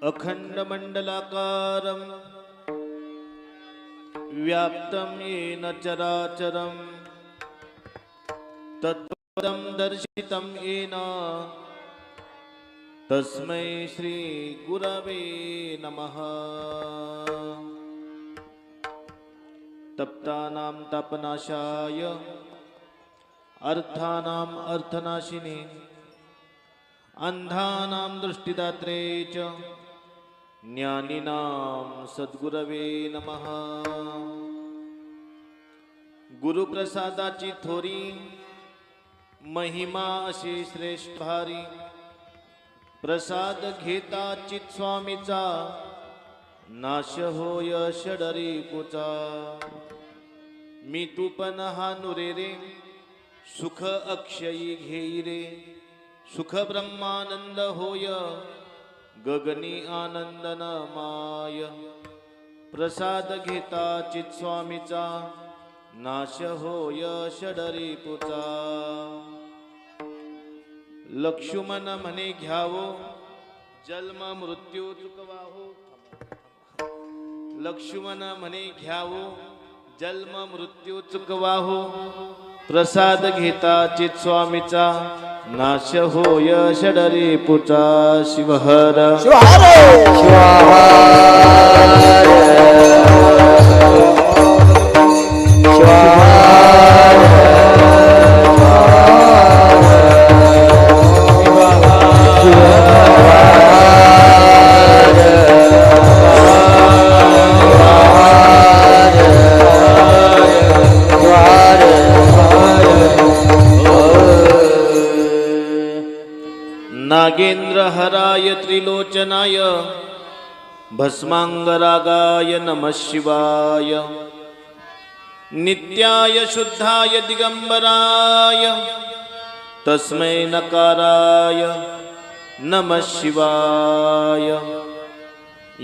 अखंडमंडलाकारं व्याप्तं येन चराचरं तत्पदं दर्शितं येन तस्मै श्री गुरवे नमः। तप्तानां तापनाशाय अर्थानाम् अर्थनाशिने अंधानां दृष्टिदात्रे च ज्ञानिनां सद्गुरवे नमः। गुरुप्रसादाची थोरी महिमा अशी श्रेष्ठ भारी, प्रसाद घेता चित स्वामीचा नाश होय षडरी कुचा। मी तू पण हा नुरे रे सुख अक्षयी घेई रे, सुख ब्रह्मानंद होय गगनी आनंद न माय। प्रसाद घेता चित स्वामीचा नाश होय षडरी पुचा। लक्ष्मण म्हणे घ्यावो जन्म मृत्यू चुकवाहो, लक्ष्मण म्हणे घ्यावो जन्म मृत्यू चुकवाहो। प्रसाद घेता चित स्वामीचा नाश होय षडरी पुचा। शिवहर शिवहर नागेंद्र हराय त्रिलोचनाय भस्मांगरागाय नमः शिवाय। नित्याय शुद्धाय दिगंबराय तस्मै नकाराय नमः शिवाय।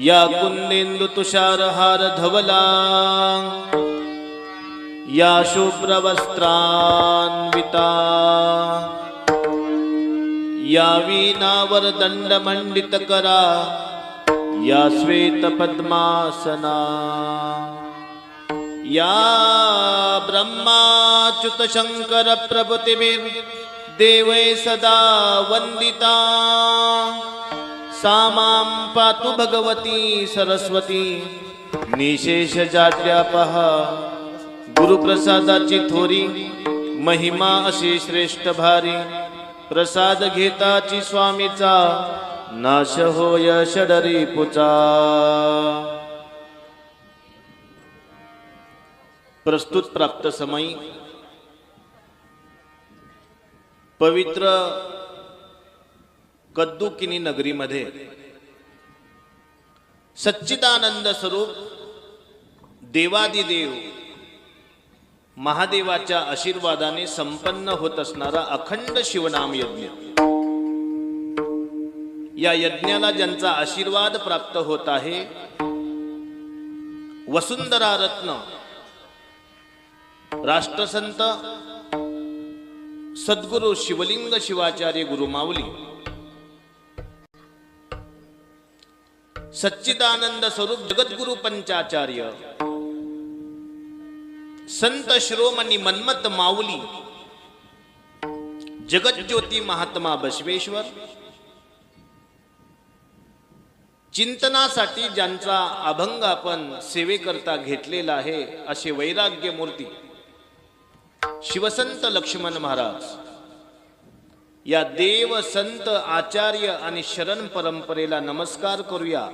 या कुंदेंदु तुषारहार धवला या शुभ्रवस्त्रान्विता, या वीणावर दंडमंडित करा या श्वेत पद्मासना। या ब्रह्माच्युत शंकर प्रभुतिभिर देवै सदा वंदिता। सा मां पातु भगवती सरस्वती निशेष जाड्यापः। गुरुप्रसादाची थोरी महिमा अशी श्रेष्ठ भारी, प्रसाद घेताची स्वामीचा नाश होय षडरी पुचा। प्रस्तुत प्राप्त समयी पवित्र कद्दुकिनी नगरीमध्ये सच्चिदानंद स्वरूप देवादिदेव महादेवाच्या आशीर्वादाने संपन्न होत असणारा अखंड शिवनाम यज्ञ। या यज्ञाला ज्यांचा आशीर्वाद प्राप्त होत आहे वसुंधरा रत्न राष्ट्रसंत सद्गुरु शिवलिंग शिवाचार्य गुरुमाऊली सच्चिदानंद स्वरूप जगद्गुरु पंचाचार्य संत शिरोमणी मन्मथ माऊली जगज्योती महात्मा बसवेश्वर चिंतनासाठी ज्यांचा अभंग आपण सेवेकरता घेतलेला आहे असे वैराग्य मूर्ती शिवसंत लक्ष्मण महाराज या देव संत आचार्य आणि शरण परंपरेला नमस्कार करूया।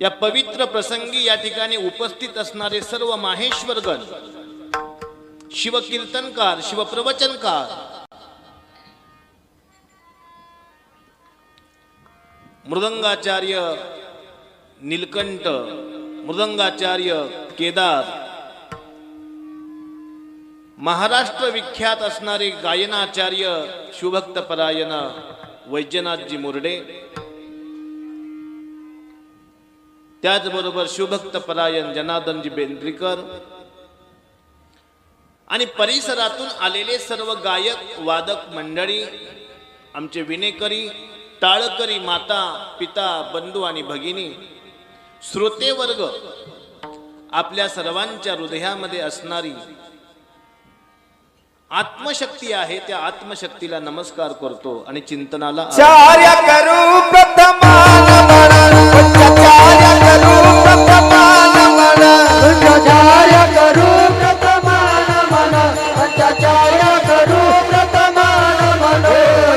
या पवित्र प्रसंगी या ठिकाणी उपस्थित असणारे सर्व माहेश्वरगण, शिवकीर्तनकार, शिवप्रवचनकार, मृदंगाचार्य नीलकंठ, मृदंगाचार्य केदार, महाराष्ट्र विख्यात असणारे गायनाचार्य शिवभक्त परायण वैजनाथजी मुर्डे, त्याचबरोबर शिवभक्त परायण जनार्दनजी बेंद्रीकर आणि परिसरातून आलेले सर्व गायक वादक मंडळी, आमचे विनेकरी, टाळकरी माता पिता बंधू आणि भगिनी श्रोते वर्ग आपल्या सर्वांच्या हृदयामध्ये असणारी आत्मशक्ती आहे त्या आत्मशक्तीला नमस्कार करतो आणि चिंतनाला चार्य करू प्रथमान पंचाचार्य करू प्रथमान पंचाचार्य करू प्रथमान पंचाचार्य करू प्रथमान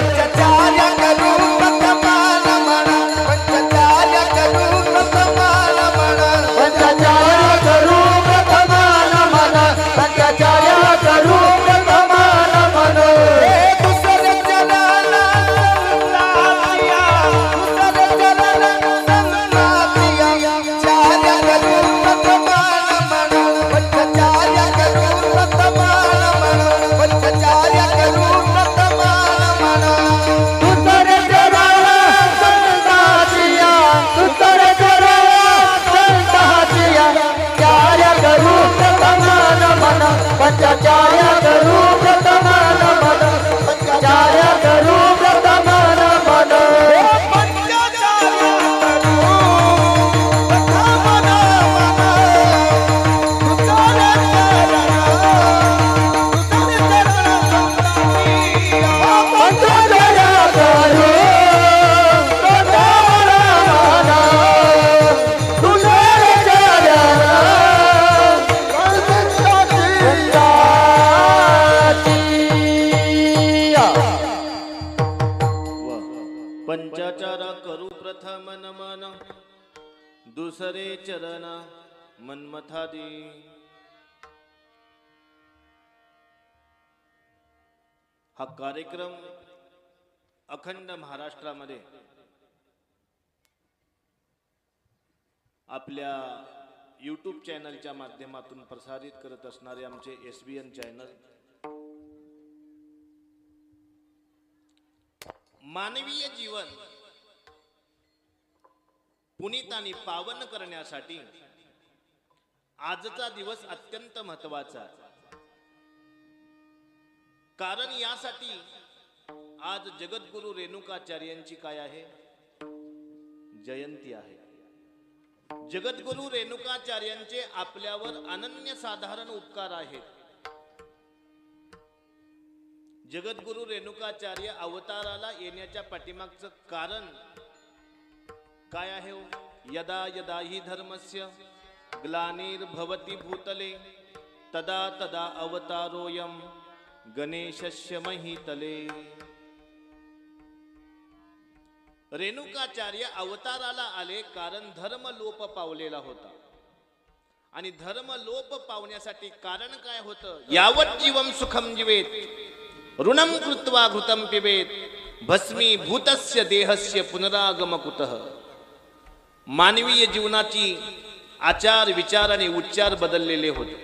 पंचाचार्य करू प्रथमान पंचाचार्य करू प्रथमान पंचाचार्य करू प्रथमान पंचाचार्य करू पंचाचार्य करू प्रथमान पंचाचार्य करू प्रथमान पंचाचारा करू प्रथम नमन दुसरे चरण मन्मथादी। हा कार्यक्रम अखंड महाराष्ट्रामध्ये आपल्या यूट्यूब चॅनलच्या माध्यमातून प्रसारित करत असणारे आमचे SBN चॅनल मानवीय जीवन पुनीत आणि पावन करण्यासाठी आजचा दिवस अत्यंत महत्त्वाचा आहे। कारण यासाठी आज जगद्गुरु रेणुकाचार्यांची काय आहे जयंती आहे। जगद्गुरु रेणुकाचार्यांचे आपल्यावर अनन्यसाधारण उपकार आहेत। जगद्गुरु रेणुकाचार्य अवताराला येण्याच्या पाठीमागचं कारण काय आहे हो? यदा यदा हि धर्मस्य ग्लानिर्भवति भूतले तदा तदा अवतारोयम गणेशस्य महितले। रेणुकाचार्य अवताराला आले कारण धर्म लोप पावलेला होता आणि धर्म लोप पावण्यासाठी कारण काय होतं? यावत जीवम सुखम जीवेत ऋणम कृत्वा घृतम पिबेत भस्मी भूतस्य देहस्य पुनरागम कुतः। मानवीय जीवनाची आचार विचार आणि उच्चार बदललेले होते।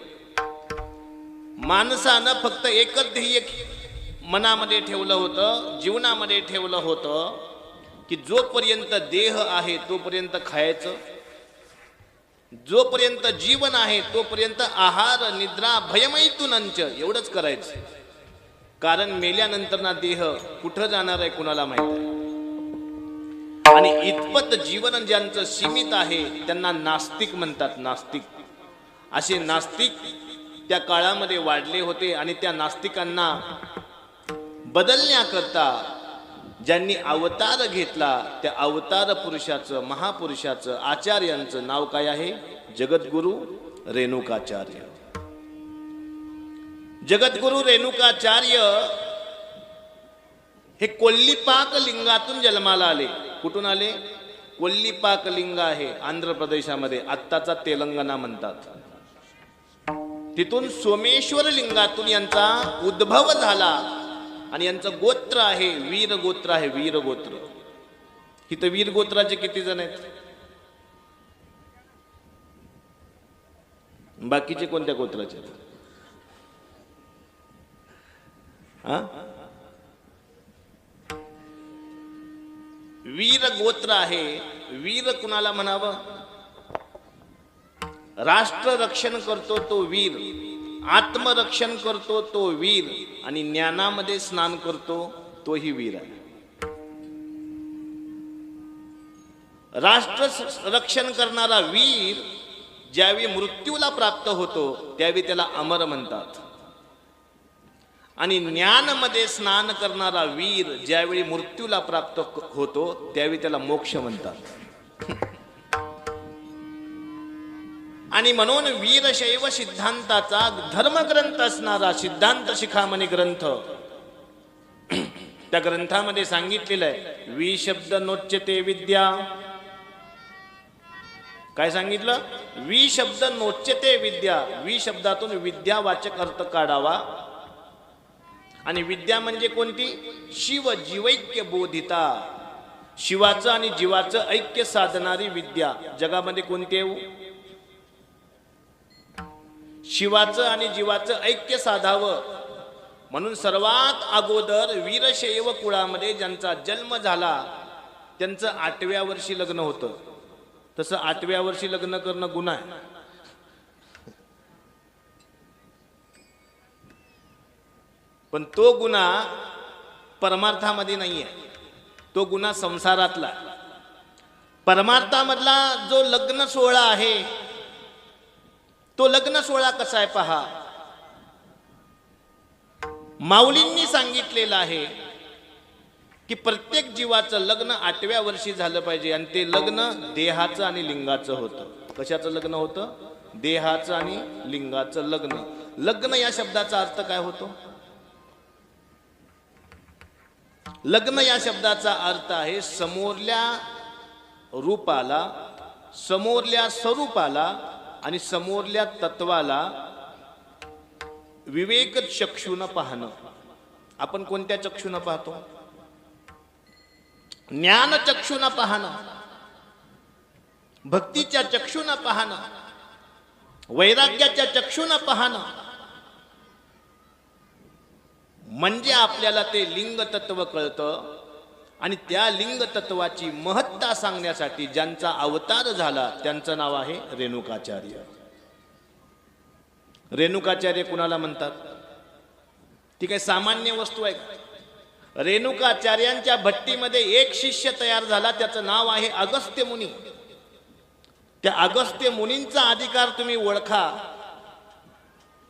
माणसानं फक्त एकच ध्येय मनामध्ये ठेवलं होतं, जीवनामध्ये ठेवलं होतं की जोपर्यंत देह आहे तोपर्यंत खायचं, जोपर्यंत जीवन आहे तोपर्यंत आहार निद्रा भयमैथुनंच एवढंच करायचं। कारण मेल्यानंतर ना देह कुठं जाणार आहे कुणाला माहित आहे। आणि इतपत जीवन ज्यांचं सीमित आहे त्यांना नास्तिक म्हणतात। नास्तिक असे नास्तिक त्या काळामध्ये वाढले होते आणि त्या नास्तिकांना बदलण्याकरता ज्यांनी अवतार घेतला त्या अवतार पुरुषाचं महापुरुषाचं आचार्यांचं नाव काय आहे? जगद्गुरु रेणुकाचार्य। जगद्गुरु रेणुकाचार्य हे कोल्लीपाक लिंगातून जन्माला आले। कुठून आले? कोल्लीपाक लिंग आहे आंध्र प्रदेशामध्ये, आत्ताचा तेलंगणा म्हणतात। तिथून सोमेश्वर लिंगातून यांचा उद्भव झाला आणि यांचं गोत्र आहे वीर गोत्र आहे। वीर गोत्र इथं वीर गोत्राचे किती जण आहेत? बाकीचे कोणत्या गोत्राचे? वीर गोत्र आहे। वीर कुणाला म्हणावं? राष्ट्र रक्षण करतो तो वीर, आत्मरक्षण करतो तो वीर आणि ज्ञानामध्ये स्नान करतो तोही वीर आहे। राष्ट्र रक्षण करणारा वीर ज्यावेळी मृत्यूला प्राप्त होतो त्यावेळी त्याला अमर म्हणतात. आणि ज्ञानमध्ये स्नान करणारा वीर ज्यावेळी मृत्यूला प्राप्त होतो त्यावेळी त्याला मोक्ष म्हणतात. आणि म्हणून वीरशैव सिद्धांताचा धर्मग्रंथ असणारा सिद्धांत शिखामणी ग्रंथ, त्या ग्रंथामध्ये सांगितलेलं आहे वी शब्द नोच्यते विद्या. काय सांगितलं? वी शब्द नोच्यते विद्या. वी शब्दातून विद्यावाचक अर्थ काढावा. आणि विद्या म्हणजे कोणती? शिव जीवैक्य बोधिता. शिवाचं आणि जीवाचं ऐक्य साधणारी विद्या जगामध्ये कोणती आहे? शिवाचं आणि जीवाचं ऐक्य साधावं म्हणून सर्वात अगोदर वीरशैव कुळामध्ये ज्यांचा जन्म झाला त्यांचं 8व्या वर्षी लग्न होतं. तसं 8व्या वर्षी लग्न करणं गुन्हा आहे. पण तो गुन्हा परमार्थामध्ये नाहीये, तो गुन्हा संसारातला. परमार्थामधला जो लग्न सोहळा आहे तो लग्न सोहळा कसा आहे पहा. माऊलींनी सांगितलेलं आहे की प्रत्येक जीवाचं लग्न 8व्या वर्षी झालं पाहिजे. आणि ते लग्न देहाचं आणि लिंगाचं होतं. कशाचं लग्न होतं? देहाचं आणि लिंगाचं लग्न. लग्न या शब्दाचा अर्थ काय होतो? लग्न या शब्दाचा अर्थ आहे समोरल्या रूपाला, समोरल्या स्वरूपाला आणि समोरल्या तत्वाला विवेक चक्षुनं पाहणं. आपण कोणत्या चक्षुनं पाहतो? ज्ञान चक्षुनं पाहणं, भक्तीच्या चक्षुनं पाहणं, वैराग्याच्या चक्षुनं पाहणं. म्हणजे आपल्याला ते लिंग तत्व कळतं. आणि त्या लिंग तत्वाची महत्ता सांगण्यासाठी ज्यांचा अवतार झाला त्यांचं नाव आहे रेणुकाचार्य. रेणुकाचार्य कुणाला म्हणतात? ती काही सामान्य वस्तू आहे का? रेणुकाचार्यांच्या भट्टीमध्ये एक शिष्य तयार झाला, त्याचं नाव आहे अगस्त्य मुनी. त्या अगस्त्य मुनींचा अधिकार तुम्ही ओळखा.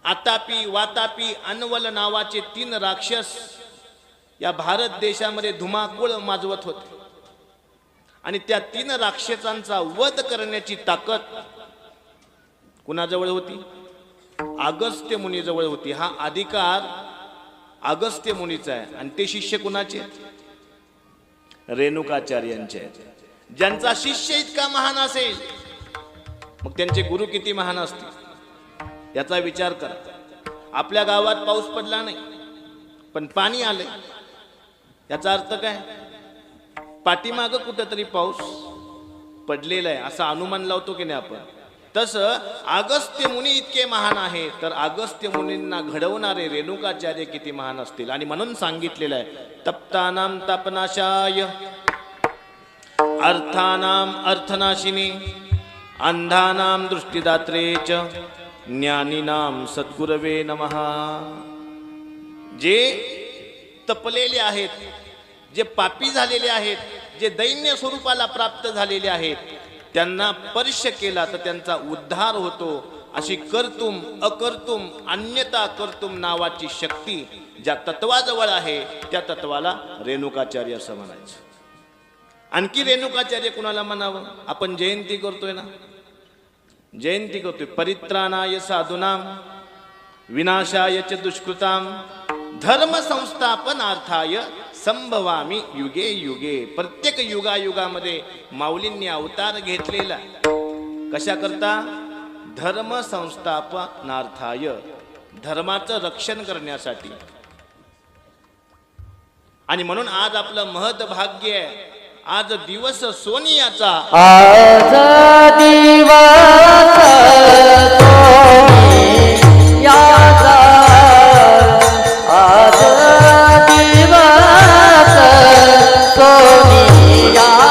आतापी, वातापी, अनवल नावाचे 3 राक्षस या भारत देशामध्ये धुमाकूळ माजवत होते. आणि त्या 3 राक्षसांचा वध करण्याची ताकद कुणाजवळ होती? अगस्त्य मुनीजवळ होती. हा अधिकार अगस्त्य मुनीचा आहे. आणि ते शिष्य कुणाचे? रेणुकाचार्यांचे. ज्यांचा शिष्य इतका महान असेल मग त्यांचे गुरु किती महान असतील याचा विचार करा. आपल्या गावात पाऊस पडला नाही पण पाणी आले, याचा अर्थ काय? पाठीमागं कुठंतरी पाऊस पडलेला आहे असा अनुमान लावतो की नाही आपण. तसं अगस्त्य मुनी इतके महान आहे तर अगस्त्य मुनींना घडवणारे रेणुकाचार्य किती महान असतील. आणि म्हणून सांगितलेलं आहे तप्तानाम तापनाशाय, अर्थानाम अर्थनाशिनी, अंधानाम दृष्टिदात्रे च, ज्ञानीनाम सद्गुरवे नमः. जे तपलेले आहेत, जे पापी झालेले आहेत, जे दैन्य स्वरूपाला प्राप्त झालेले आहेत त्यांना स्पर्श केला तर त्यांचा उद्धार होतो. अशी कर्तुम अकर्तुम अन्यता कर्तुम नावाची शक्ती ज्या तत्वाजवळ आहे त्या तत्वाला रेणुकाचार्य असं म्हणायचं. आणखी रेणुकाचार्य कुणाला म्हणावं? आपण जयंती करतोय ना, जयंती करतोय. परित्राणाय साधूनाम विनाशाय च दुष्कृताम धर्म संस्थापनार्थाय संभवामी युगे युगे. प्रत्येक युगायुगामध्ये माऊलींनी अवतार घेतलेला कशा करता? धर्म संस्थापनार्थाय, धर्माचं रक्षण करण्यासाठी. आणि म्हणून आज आपलं महत् भाग्य आहे. आज दिवस सोनियाचा, आज दिवस सोनियाचा, आज दिवस सोनियाचा.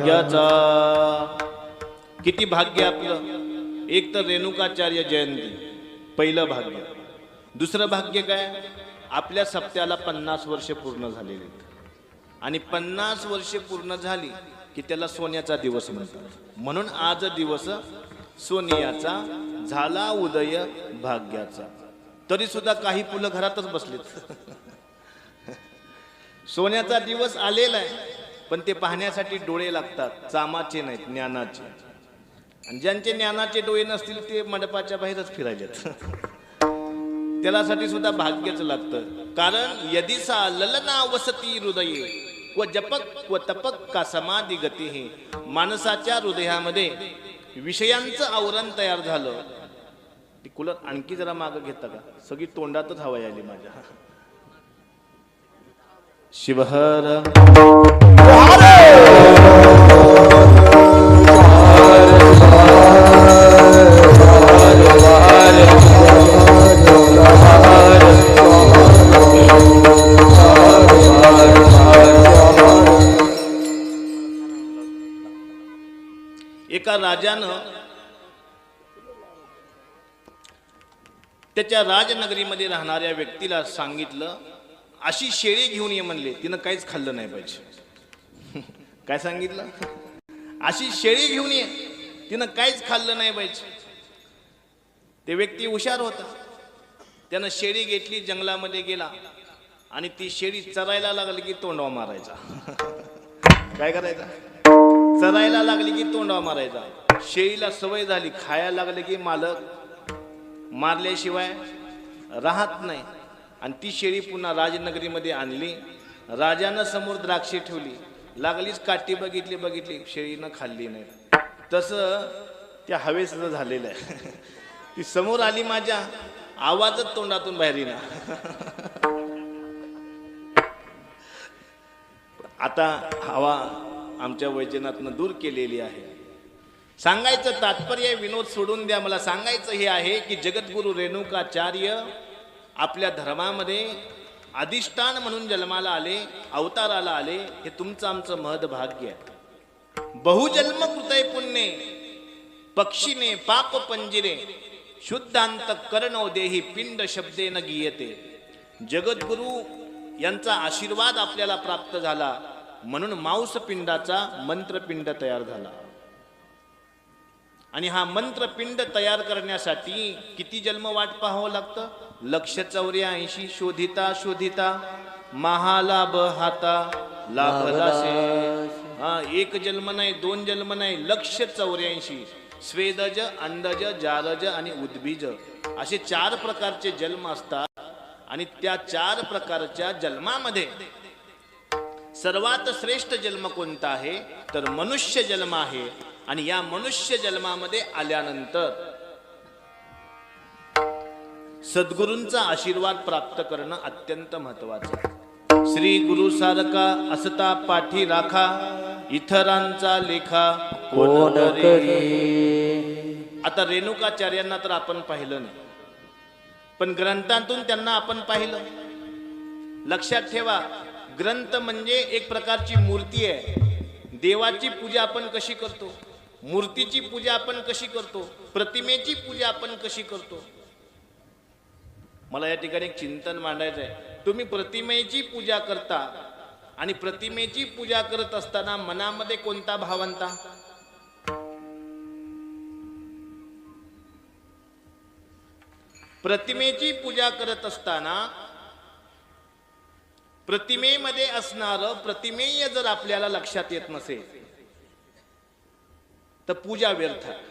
भाग्याचा किती भाग्य आपलं. एक तर रेणुकाचार्य जयंती, पहिलं भाग्य. दुसरं भाग्य काय, आपल्या सप्त्याला 50 वर्ष पूर्ण झालेली आहेत. आणि 50 वर्ष पूर्ण झाली की त्याला सोन्याचा दिवस म्हणतात. म्हणून आज दिवस सोनियाचा, झाला उदय भाग्याचा. तरी सुद्धा काही फुलं घरातच बसलेत. सोन्याचा दिवस आलेला आहे, पण ते पाहण्यासाठी डोळे लागतात, चामाचे नाहीत, ज्ञानाचे. आणि ज्यांचे ज्ञानाचे डोळे नसतील ते मंडपाच्या बाहेरच फिरायलेत. त्यासाठी सुद्धा भाग्यच लागतं. कारण यदिसा ललना वसती हृदये व जपक व तपक का समाधी गती हे. माणसाच्या हृदयामध्ये विषयांचं आवरण तयार झालं. ती कुलर आणखी जरा मागं घेता का, सगळी तोंडातच हवा आली माझ्या. शिवहर एका राजानं त्याच्या राजनगरीमध्ये राहणाऱ्या व्यक्तीला सांगितलं, अशी शेळी घेऊन ये म्हणले. तिनं काहीच खाल्लं नाही पाहिजे. काय सांगितलं, अशी शेळी घेऊन ये, तिनं काहीच खाल्लं नाही पाहिजे. ते व्यक्ती हुशार होता. त्यानं शेळी घेतली, जंगलामध्ये गेला आणि ती शेळी चरायला लागली की तोंडवा मारायचा. काय करायचा, चरायला लागली की तोंडवा मारायचा. शेळीला सवय झाली, खायला लागले की मालक मारल्याशिवाय राहत नाही. आणि ती शेळी पुन्हा राजनगरीमध्ये आणली. राजानं समोर द्राक्षे ठेवली, लागलीच काठी बघितली, शेळीनं खाल्ली नाही. तसं त्या हवेचं झालेलं आहे. ती समोर आली माझ्या, आवाजच तोंडातून बाहेर येईना. आता हवा आमच्या वैजनातनं दूर केलेली आहे. सांगायचं तात्पर्य, विनोद सोडून द्या, मला सांगायचं हे आहे की जगद्गुरु रेणुकाचार्य आपल्या धर्मामध्ये अधिष्ठान म्हणून जन्माला आले, अवताराला आले. हे तुमचं आमचं महद भाग्य आहे. बहुजन्म कृतय पुण्ये पक्षीने पाप पंजिरे शुद्धांत करणो देही पिंड शब्देन गीयते. जगद्गुरु यांचा आशीर्वाद आपल्याला प्राप्त झाला, म्हणून मांस पिंडाचा मंत्रपिंड तयार झाला. आणि हा मंत्रपिंड तयार करण्यासाठी किती जन्म वाट पाहावं लागतं. 184 शोधिता शोधिता महालाभ हाता लाभदासे. एक जन्म नाही, 2 जन्म नाही, 184. स्वेदज, अंडज, जारज आणि उद्बीज असे 4 प्रकारचे जन्म असतात. आणि त्या 4 प्रकारच्या जन्मामध्ये सर्वात श्रेष्ठ जन्म कोणता आहे तर मनुष्य जन्म आहे. आणि या मनुष्य जन्मामध्ये आल्यानंतर सद्गुरूंचा आशीर्वाद प्राप्त करणं अत्यंत महत्वाचं. श्री गुरु सारखा असता पाठी राखा, इतरांचा लेखा कोण करी. आता रेणुकाचार्यांना तर आपण पाहिलं नाही, पण ग्रंथातून त्यांना आपण पाहिलं. लक्षात ठेवा, ग्रंथ म्हणजे एक प्रकारची मूर्ती आहे. देवाची पूजा आपण कशी करतो, मूर्तीची पूजा आपण कशी करतो, प्रतिमेची पूजा आपण कशी करतो. मला या ठिकाणी एक चिंतन मांडायचं आहे. तुम्ही प्रतिमेची पूजा करता आणि प्रतिमेची पूजा करत असताना मनामध्ये कोणता भाव आणता. प्रतिमेची पूजा करत असताना प्रतिमेमध्ये असणारं प्रतिमेय जर आपल्याला लक्षात येत नसेल तर पूजा व्यर्थ आहे.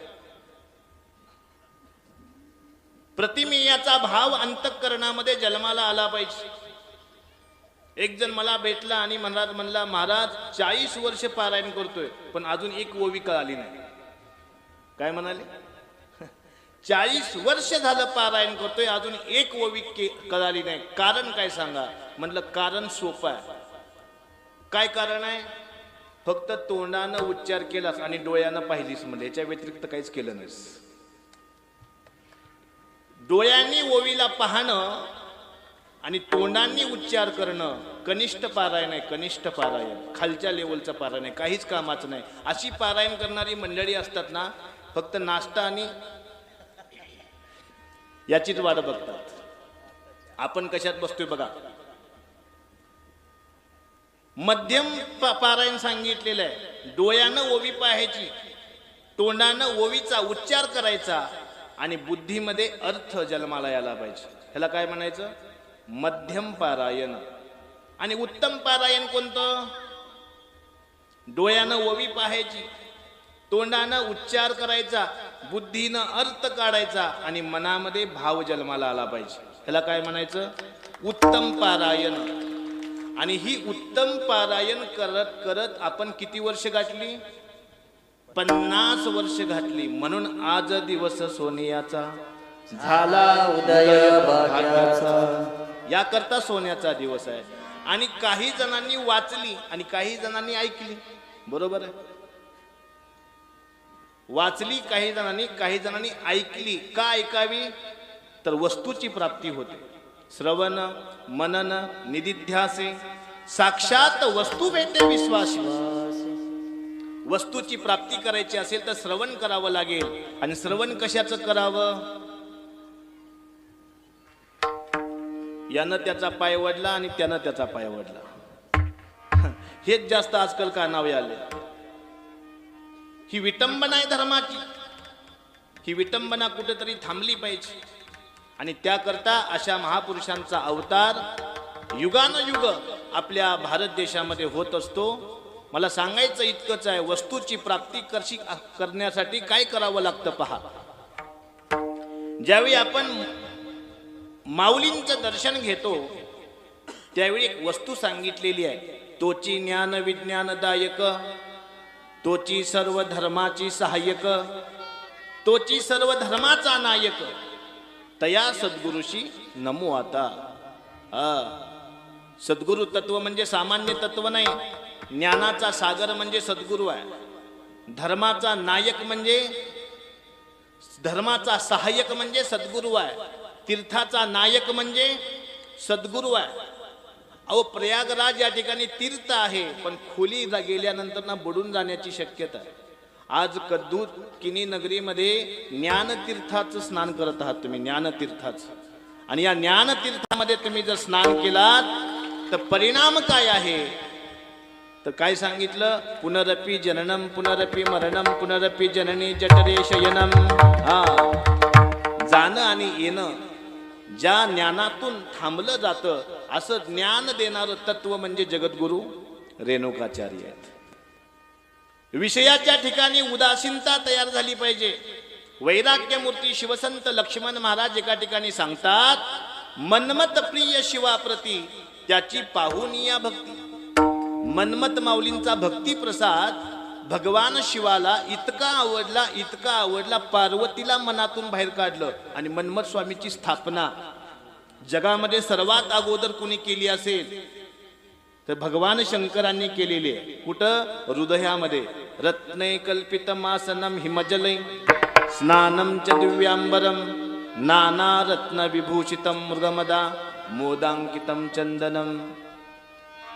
प्रतिमेयाचा भाव अंतःकरणामध्ये जन्माला आला पाहिजे. एक जण मला भेटला आणि म्हणला, महाराज 40 वर्ष पारायण करतोय पण अजून एक ओवी कळाली नाही. काय म्हणाले, 40 वर्ष झालं पारायण करतोय, अजून एक ओवी कळाली नाही. कारण काय सांगा. म्हणलं कारण सोपं आहे. काय कारण आहे, फक्त तोंडानं उच्चार केलास आणि डोळ्यानं पाहिलीस, म्हणजे याच्या व्यतिरिक्त काहीच केलं नाहीस. डोळ्यांनी ओवीला पाहणं आणि तोंडांनी उच्चार करणं कनिष्ठ पारायण आहे. कनिष्ठ पारायण, खालच्या लेवलचं पारायण आहे, काहीच कामाचं नाही. अशी पारायण करणारी मंडळी असतात ना, फक्त नाश्ता आणि याचीच वाट बघतात. आपण कशात बसतोय बघा. मध्यम पारायण सांगितलेलं आहे. डोळ्यानं ओवी पाहायची, तोंडानं ओवीचा उच्चार करायचा आणि बुद्धीमध्ये अर्थ जन्माला यायला पाहिजे. ह्याला काय म्हणायचं? मध्यम पारायण. आणि उत्तम पारायण कोणतं? डोळ्यानं ओवी पाहायची, तोंडानं उच्चार करायचा, बुद्धीनं अर्थ काढायचा आणि मनामध्ये भाव जन्माला आला पाहिजे. ह्याला काय म्हणायचं? उत्तम पारायण. आणि ही उत्तम पारायण करत करत आपण किती वर्ष गाठली? 50 वर्ष घातली. म्हणून आज दिवस सोनियाचा झाला उदय भाग्याचा. याकरता सोन्याचा दिवस आहे. आणि काही जणांनी वाचली आणि काही जणांनी ऐकली. बरोबर आहे, वाचली काही जणांनी ऐकली. का ऐकावी? तर वस्तूची प्राप्ती होते. श्रवण मनन निदिध्यासे साक्षात वस्तू भेटे विश्वासी. वस्तूची प्राप्ती करायची असेल तर श्रवण करावं लागेल. आणि श्रवण कशाचं करावं? यानं त्याचा पाय वडला आणि त्यानं त्याचा पाय वडला. हेच जास्त आजकाल कानावे आले. ही विटंबना आहे धर्माची. ही विटंबना कुठेतरी थांबली पाहिजे. आणि त्याकरता अशा महापुरुषांचा अवतार युगानुयुग आपल्या भारत देशामध्ये होत असतो. मला सांगायचं इतकंच आहे, वस्तूची प्राप्ती करण्यासाठी काय करावं लागतं पहा. ज्यावेळी आपण माऊलींचं दर्शन घेतो त्यावेळी एक वस्तू सांगितलेली आहे. तोची ज्ञान विज्ञानदायक, तोची सर्व धर्माची सहाय्यक, तोची सर्व धर्माचा नायक, तया सद्गुरुशी नमो आता. सद्गुरु तत्व म्हणजे सामान्य तत्व नाही. ज्ञानाचा सागर म्हणजे सद्गुरु आहे. धर्माचा नायक म्हणजे, धर्माचा सहाय्यक म्हणजे सद्गुरु आहे. तीर्थाचा नायक म्हणजे सद्गुरु आहे. अहो, प्रयागराज या ठिकाणी तीर्थ आहे, पण खोली गेल्यानंतर ना बुडून जाण्याची शक्यता आहे. आज कद्दू किनी नगरीमध्ये ज्ञानतीर्थाचं स्नान करत आहात तुम्ही, ज्ञानतीर्थाचं. आणि या ज्ञानतीर्थामध्ये तुम्ही जर स्नान केलात तर परिणाम काय आहे? तर काय सांगितलं? पुनरपि जननम पुनरपि मरणम पुनरपि जननी जठरे शयनम. जाणं आणि येणं ज्या ज्ञानातून थांबलं जातं असं ज्ञान देणारं तत्व म्हणजे जगद्गुरु रेणुकाचार्य आहेत. विषयाच्या ठिकाणी उदासीनता तयार झाली पाहिजे. वैराग्यमूर्ती शिवसंत लक्ष्मण महाराज एका ठिकाणी सांगतात, मन्मथ प्रिय शिवाप्रती त्याची पाहुनिया भक्ती. मन्मथ माऊलींचा भक्ती प्रसाद भगवान शिवाला इतका आवडला, पार्वतीला मनातून बाहेर काढलं. आणि मन्मथ स्वामीची स्थापना जगामध्ये सर्वात अगोदर कुणी केली असेल तर भगवान शंकरांनी केलेली आहे. कुठं? हृदयामध्ये. रत्ने कल्पितमासनम हिमजले स्नानम च दिव्यांबरम नाना रत्न विभूषितम मृगमदा मोदांकितम चंदनम.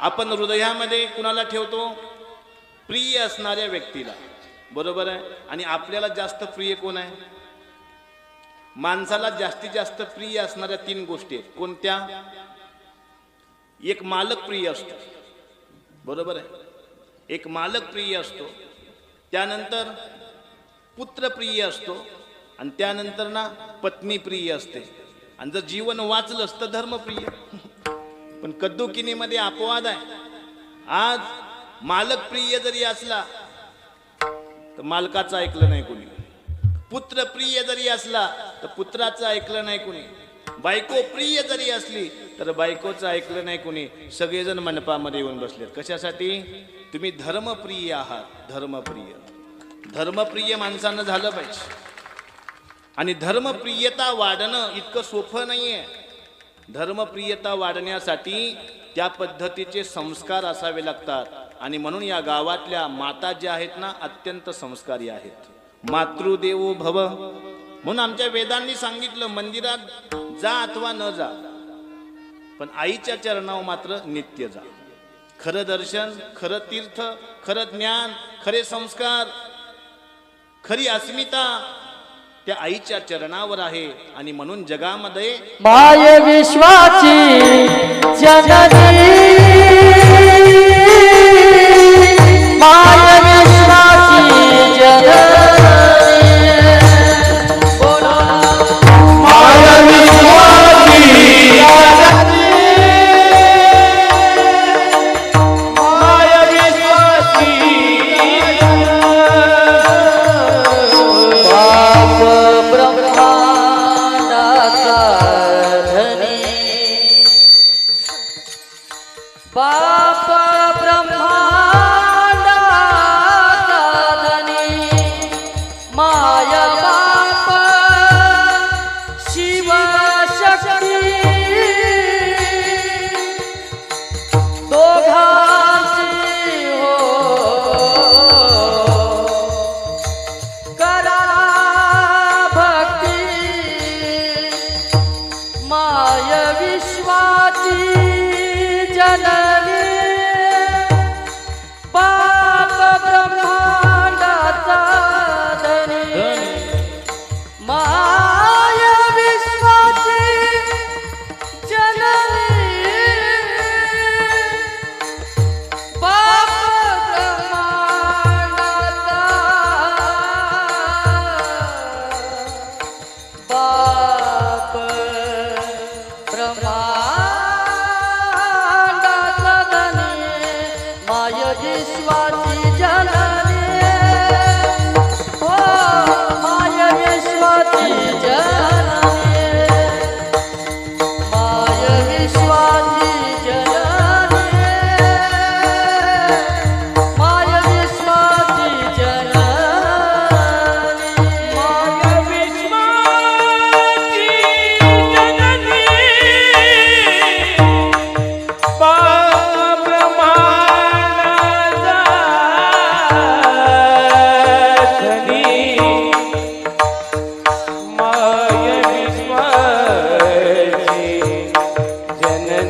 आपण हृदयामध्ये कुणाला ठेवतो? प्रिय असणाऱ्या व्यक्तीला. बरोबर आहे. आणि आपल्याला जास्त प्रिय कोण आहे? माणसाला जास्तीत जास्त प्रिय असणाऱ्या 3 गोष्टी आहेत. कोणत्या? एक मालक प्रिय असतो. बरोबर आहे. एक मालक प्रिय असतो, त्यानंतर पुत्र प्रिय असतो, आणि त्यानंतर ना पत्नी प्रिय असते. आणि जर जीवन वाचलं असतं धर्मप्रिय. पण कद्दुकिनीमध्ये अपवाद आहे. आज मालक प्रिय जरी असला तर मालकाचं ऐकलं नाही कोणी. पुत्र प्रिय जरी असला तर पुत्राचं ऐकलं नाही कोणी. बायको प्रिय जरी असली तर बायकोचं ऐकलं नाही कोणी. सगळेजण मंडपामध्ये येऊन बसलेत. कशासाठी? तुम्ही धर्मप्रिय आहात. धर्मप्रिय. धर्मप्रिय माणसानं झालं पाहिजे. आणि धर्मप्रियता वाढणं इतकं सोपं नाहीये. धर्मप्रियता वाढण्यासाठी त्या पद्धतीचे संस्कार असावे लागतात. आणि म्हणून या गावातल्या माता ज्या आहेत ना, अत्यंत संस्कारी आहेत. मातृदेवो भव. म्हणून आमच्या वेदांनी सांगितलं, मंदिरात जा अथवा न जा, पण आईच्या चरणावर मात्र नित्य जा. खरं दर्शन, खरं तीर्थ, खरं ज्ञान, खरे संस्कार, खरी अस्मिता त्या आईच्या चरणावर आहे. आणि म्हणून जगामध्ये माय विश्वाची जननी, माय विश्वाची जननी, बोलो माय विश्वाची जननी, माय विश्वाची बाप ब्रह्मांडाचा धनी, बाप ब्रह्मांडाचा धनी, माय बाप शिवशक्ती, दोघांची हो करा भक्ती, माय विश्वाची जननी, बाप ब्रह्मांडाचा धनी, माय विश्वाची जननी, बाप ब्रह्मांडाचा, बाप ब्रह्मांडाचा धनी, माय विश्वाची जननी, हो माय विश्वाची जननी, माय विश्वाची जननी, माय विश्वाची जननी, माय विश्वाची जननी, बाप ब्रह्मांडाचा धनी, माय विश्वाची जननी,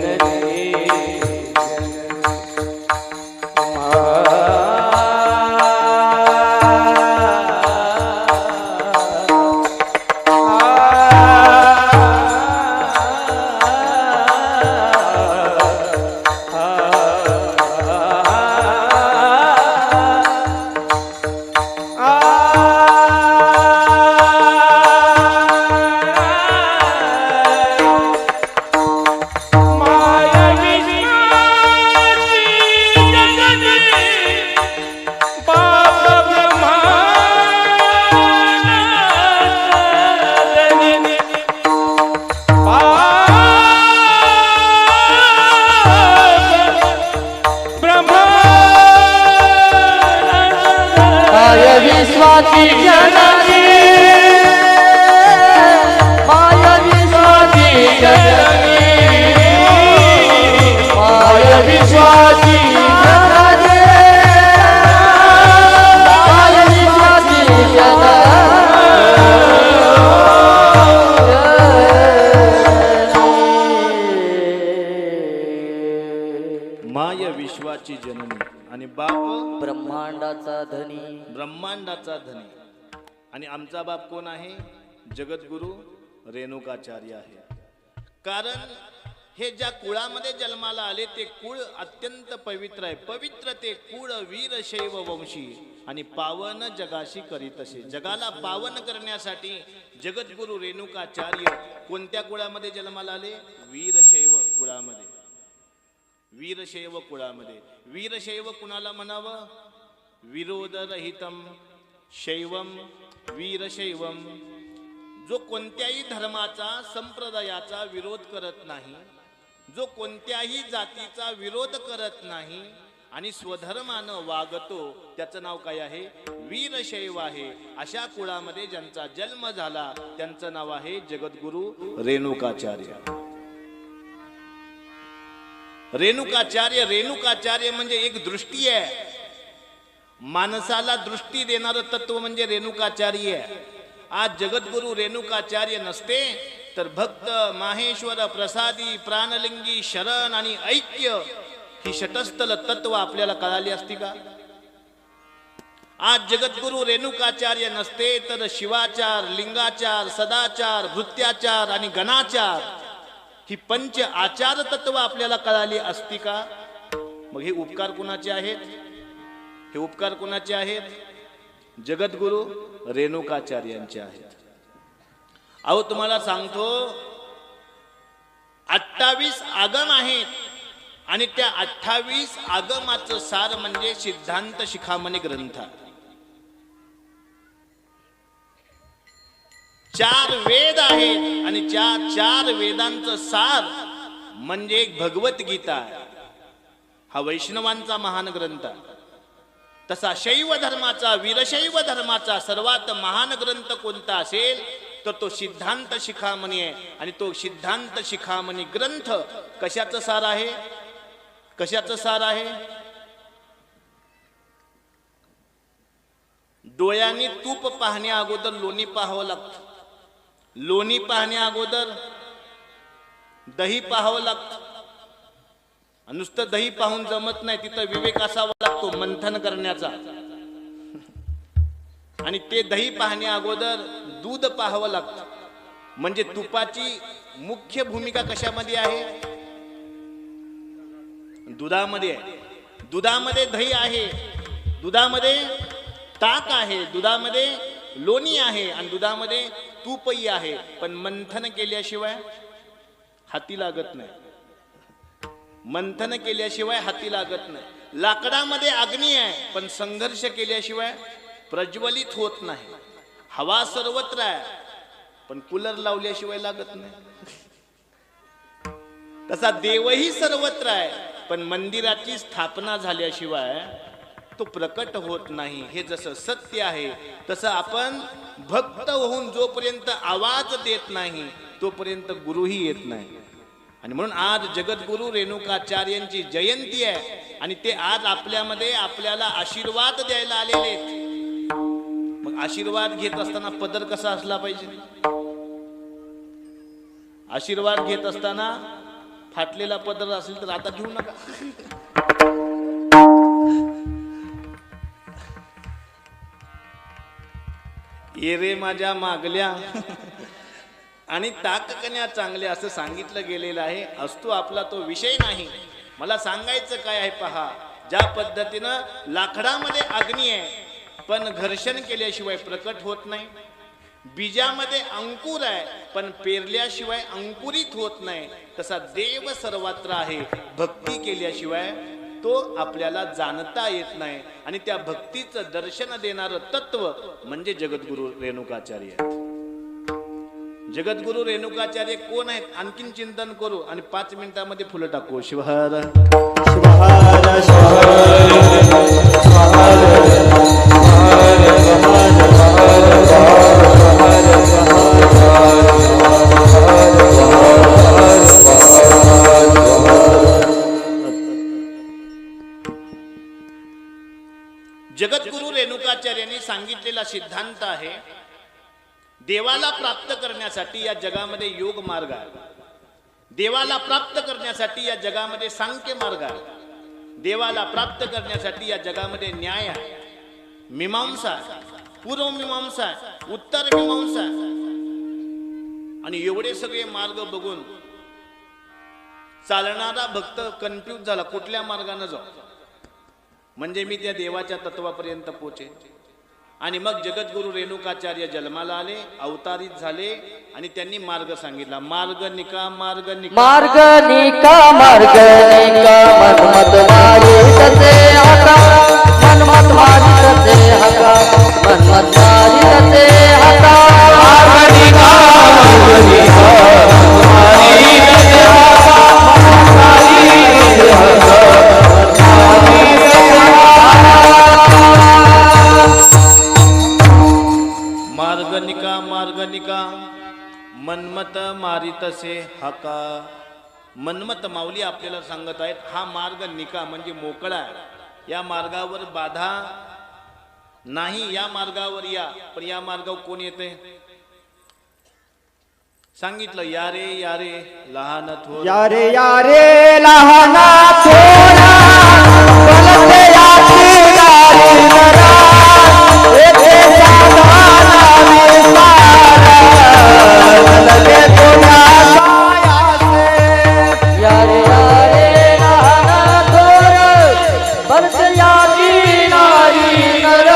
माय विश्वाची जननी, माय विश्वाची जननी, माय विश्वाची जननी, माय विश्वाची जननी, माय विश्वाची जननी आणि बाप ब्रह्मांडाचा धनी, ब्रह्मांडाचा धनी. आणि आमचा बाप कोण आहे? जगद्गुरु रेणुकाचार्य आहे. कारण हे ज्या कुळामध्ये जन्माला आले ते कुळ अत्यंत पवित्र आहे. पवित्र ते कुळ वीरशैव वंशी आणि पावन जगाशी करीत असे. जगाला पावन करण्यासाठी जगद्गुरु रेणुकाचार्य कोणत्या कुळामध्ये जन्माला आले? वीरशैव कुळामध्ये. वीरशैव कुळामध्ये. वीरशैव कुणाला म्हणावं? विरोधरहितम शैवम वीरशैवम. जो कोणत्याही धर्माचा संप्रदायाचा विरोध करत नाही, जो कोणत्याही जातीचा विरोध करत नाही आणि स्वधर्मानं वागतो, त्याचं नाव काय आहे? वीरशैव आहे. अशा कुळामध्ये ज्यांचा जन्म झाला त्यांचं नाव आहे जगद्गुरु रेणुकाचार्य. रेणुकाचार्य, रेणुकाचार्य म्हणजे एक दृष्टी आहे. माणसाला दृष्टी देणारं तत्व म्हणजे रेणुकाचार्य आहे. आज जगद्गुरु रेणुकाचार्य नसते तर भक्त माहेश्वर प्रसादी प्राणलिंगी शरण आणि ऐक्य ही षटस्थल तत्व आपल्याला कळाली असती का? आज जगद्गुरु रेणुकाचार्य नसते तर शिवाचार, लिंगाचार, सदाचार, भृत्याचार आणि गणाचार ही पंच आचार तत्व आपल्याला कळाली असती का? मग हे उपकार कुणाचे आहेत? हे उपकार कुणाचे आहेत? जगद्गुरु रेणुकाचार्यांचे आहेत. अहो तुम्हाला सांगतो 28 आगम आहेत आणि त्या 28 आगमाचं सार म्हणजे सिद्धांत शिखामणी ग्रंथ. 4 वेद आहेत आणि त्या 4 वेदांचं सार म्हणजे एक भगवद्गीता आहे. हा वैष्णवांचा महान ग्रंथ आहे. तसा शैव धर्माचा, वीरशैव धर्माचा सर्वात महान ग्रंथ कोणता असेल तर तो सिद्धांत शिखामणी आहे. आणि तो सिद्धांत शिखामणी ग्रंथ कशाचं सार आहे? कशाचं सार आहे? डोळ्यांनी तूप पाहण्या अगोदर लोणी पाहावं लागतं. लोणी पाहण्या अगोदर दही पाहावं लागतं. नुसतं दही पाहून जमत नाही, तिथं विवेक असावा लागतो मंथन करण्याचा. आणि ते दही पाहण्या अगोदर दूध पाहावं लागतं. म्हणजे तुपाची मुख्य भूमिका कशामध्ये आहे? दुधामध्ये आहे. दुधामध्ये दही आहे, दुधामध्ये ताक आहे, दुधामध्ये लोणी आहे आणि दुधामध्ये तूपही आहे. पण मंथन केल्याशिवाय हाती लागत नाही. मंथन केल्याशिवाय हाती लागत नाही. लाकडामध्ये अग्नी आहे पण संघर्ष केल्याशिवाय प्रज्वलित होत नाही. हवा सर्वत्र आहे पण कूलर लावल्याशिवाय लागत नाही. तसा देवही सर्वत्र आहे पण मंदिराची स्थापना झाल्याशिवाय तो प्रकट होत नाही. हे जसं सत्य आहे तसं आपण भक्त होऊन जोपर्यंत आवाज देत नाही तोपर्यंत गुरुही येत नाही. आणि म्हणून आज जगद्गुरु रेणुकाचार्यांची जयंती आहे आणि ते आज आपल्यामध्ये आपल्याला आशीर्वाद द्यायला आलेले आहेत. मग आशीर्वाद घेत असताना पदर कसा असला पाहिजे? आशीर्वाद घेत असताना फाटलेला पदर असेल तर आता घेऊ नका. ये रे माझ्या मागल्या आणि ताककन्या चांगल्या असं सांगितलं गेलेलं आहे. असतो आपला तो विषय नाही. मला सांगायचं काय आहे पहा. ज्या पद्धतीनं लाकडामध्ये अग्नी आहे पण घर्षण केल्याशिवाय प्रकट होत नाही. बीजामध्ये अंकुर आहे पण पेरल्याशिवाय अंकुरित होत नाही. तसा देव सर्वत्र आहे, भक्ती केल्याशिवाय तो आपल्याला जाणता येत नाही. आणि त्या भक्तीचं दर्शन देणारं तत्व म्हणजे जगद्गुरु रेणुकाचार्य. जगद्गुरु रेणुकाचार्य कोण आहेत आणखीन चिंतन करू आणि 5 मिनिटांमध्ये फुलं टाकू. शिवहर शिवहर जगद्गुरु रेणुकाचार्यांनी सांगितलेला सिद्धांत आहे. देवाला प्राप्त करण्यासाठी या जगामध्ये योग मार्ग आहे. देवाला प्राप्त करण्यासाठी या जगामध्ये सांख्य मार्ग आहे. देवाला प्राप्त करण्यासाठी या जगामध्ये न्याय आहे, मीमांसा आहे, पूर्व मीमांसा आहे, उत्तर मीमांसा आहे. आणि एवढे सगळे मार्ग बघून चालणारा भक्त कन्फ्यूज झाला, कुठल्या मार्गाने जाऊ म्हणजे मी त्या देवाच्या तत्वापर्यंत पोहोचे. आणि मग जगद्गुरु रेणुकाचार्य जन्माला आले, अवतारित झाले आणि त्यांनी मार्ग सांगितला. मार्ग निका मार्ग निका मार्ग निका मार्ग निका मनमत मारी तसे हका मनमत मारी तसे हका मनमत मारी तसे हका मार्ग निका मार्ग निका मारी तसे हका मनमत मारी तसे हका मार्ग निका मनमत मारितसे हाका. मनमत माऊली आपल्याला सांगत आहेत हा मार्ग निका म्हणजे मोकळा आहे. या मार्गावर बाधा नाही, या मार्गावर या. पण या मार्गावर कोण येते? सांगितलं या रे लहान थोर या रे लहाना थोरा बोलते याची गाडी नरा येथे साधाना विस्तारा लगे तुझ्या सायासे यारे लहाना थोर भरते याची नारी नर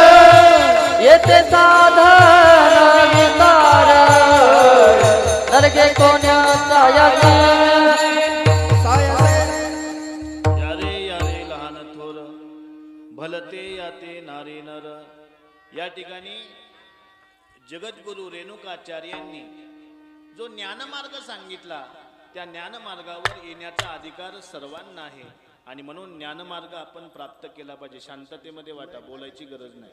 येथे साधन विस्तार नरके कोण्याचा याची या रे लहान थोर भलते याते नारी नर. या ठिकाणी जगद्गुरु रेणुकाचार्यांनी जो ज्ञानमार्ग सांगितला त्या ज्ञानमार्गावर येण्याचा अधिकार सर्वांना आहे आणि म्हणून ज्ञानमार्ग आपण प्राप्त केला पाहिजे. शांततेमध्ये वाटा, बोलायची गरज नाही.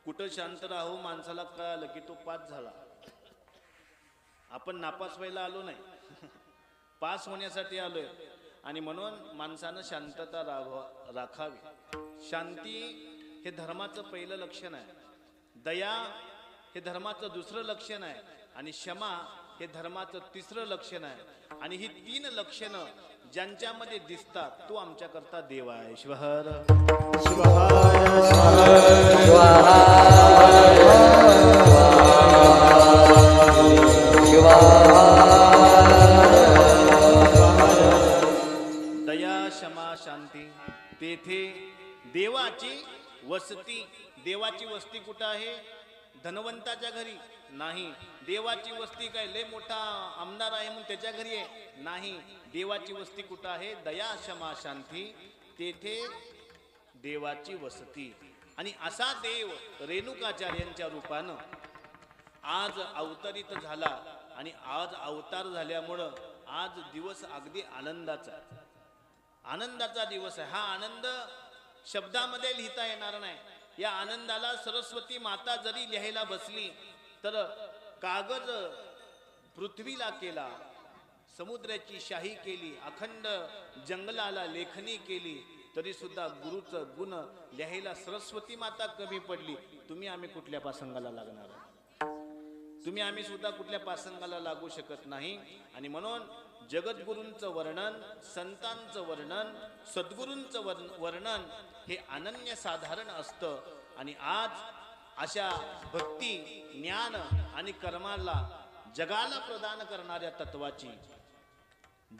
कुठं शांत राहू माणसाला कळालं की तो पास झाला. आपण नापास व्हायला आलो नाही, पास होण्यासाठी आलोय. आणि म्हणून माणसानं शांतता राखावी. शांती हे धर्माचं पहिलं लक्षण आहे. दया हे धर्माचं दुसरं लक्षण आहे. आणि क्षमा हे धर्माचं तिसरं लक्षण आहे. आणि ही 3 लक्षणं ज्यांच्यामध्ये दिसतात तो आमच्याकरता देव आहे. शिवहर दया क्षमा शांती तेथे देवाची वस्ती. देवाची वस्ती कुठं आहे? धनवंताच्या घरी नाही. देवाची वस्ती काय लय मोठा आमदार आहे म्हणून त्याच्या घरी आहे नाही. देवाची वस्ती कुठं आहे? दया क्षमा शांती तेथे देवाची वस्ती. आणि असा देव रेणुकाचार्यांच्या रूपानं आज अवतरित झाला. आणि आज अवतार झाल्यामुळं आज दिवस अगदी आनंदाचा आनंदाचा दिवस आहे. हा आनंद शब्दामध्ये लिहिता येणार नाही. या आनंदाला सरस्वती माता जरी लिहायला बसली तर कागद पृथ्वीला केला, समुद्राची शाही केली, अखंड जंगलाला लेखणी केली, तरी सुद्धा गुरुचं गुण लिहायला सरस्वती माता कमी पडली. तुम्ही आम्ही कुठल्या पासंगाला लागणार? तुम्ही आम्ही सुद्धा कुठल्या पासंगाला लागू शकत नाही. आणि म्हणून जगद्गुरूंचं वर्णन, संतांचं वर्णन, सद्गुरूंचं वर्णन हे अनन्य साधारण असतं. आणि आज अशा भक्ती, ज्ञान आणि कर्माला जगाला प्रदान करणाऱ्या तत्वाची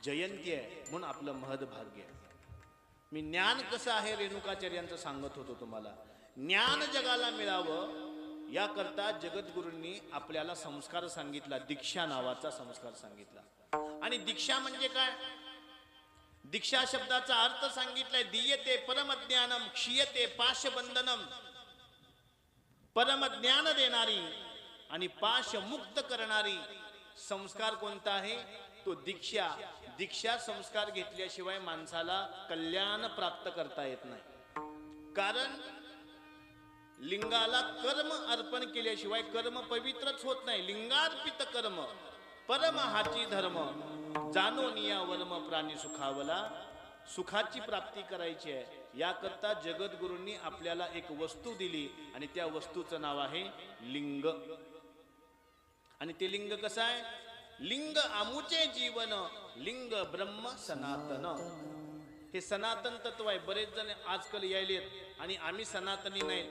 जयंती आहे म्हणून आपलं महद भाग्य आहे. मी ज्ञान कसं आहे रेणुकाचार्यांचं सांगत होतो तुम्हाला. ज्ञान जगाला मिळावं याकरता जगद्गुरूंनी आपल्याला संस्कार सांगितला. दीक्षा नावाचा संस्कार सांगितला. आणि दीक्षा म्हणजे काय? दीक्षा शब्दाचा अर्थ सांगितलाय. दीयते परमज्ञानम क्षीयते पाशबंधनम. परमज्ञान देणारी आणि पाशमुक्त करणारी संस्कार कोणता आहे? तो दीक्षा. दीक्षा संस्कार घेतल्याशिवाय माणसाला कल्याण प्राप्त करता येत नाही. कारण लिंगाला कर्म अर्पण केल्याशिवाय कर्म पवित्रच होत नाही. लिंगार्पित कर्म परम हाची धर्म जानो निया वर्म प्राणी सुखावला. सुखाची प्राप्ती करायची आहे याकरता जगद्गुरूंनी आपल्याला एक वस्तू दिली आणि त्या वस्तूचं नाव आहे लिंग. आणि ते लिंग कसं आहे? लिंग आमुचे जीवन लिंग ब्रह्म सनातन. हे सनातन तत्व आहे. बरेच जण आजकाल यायलेत आणि आम्ही सनातनी नाही.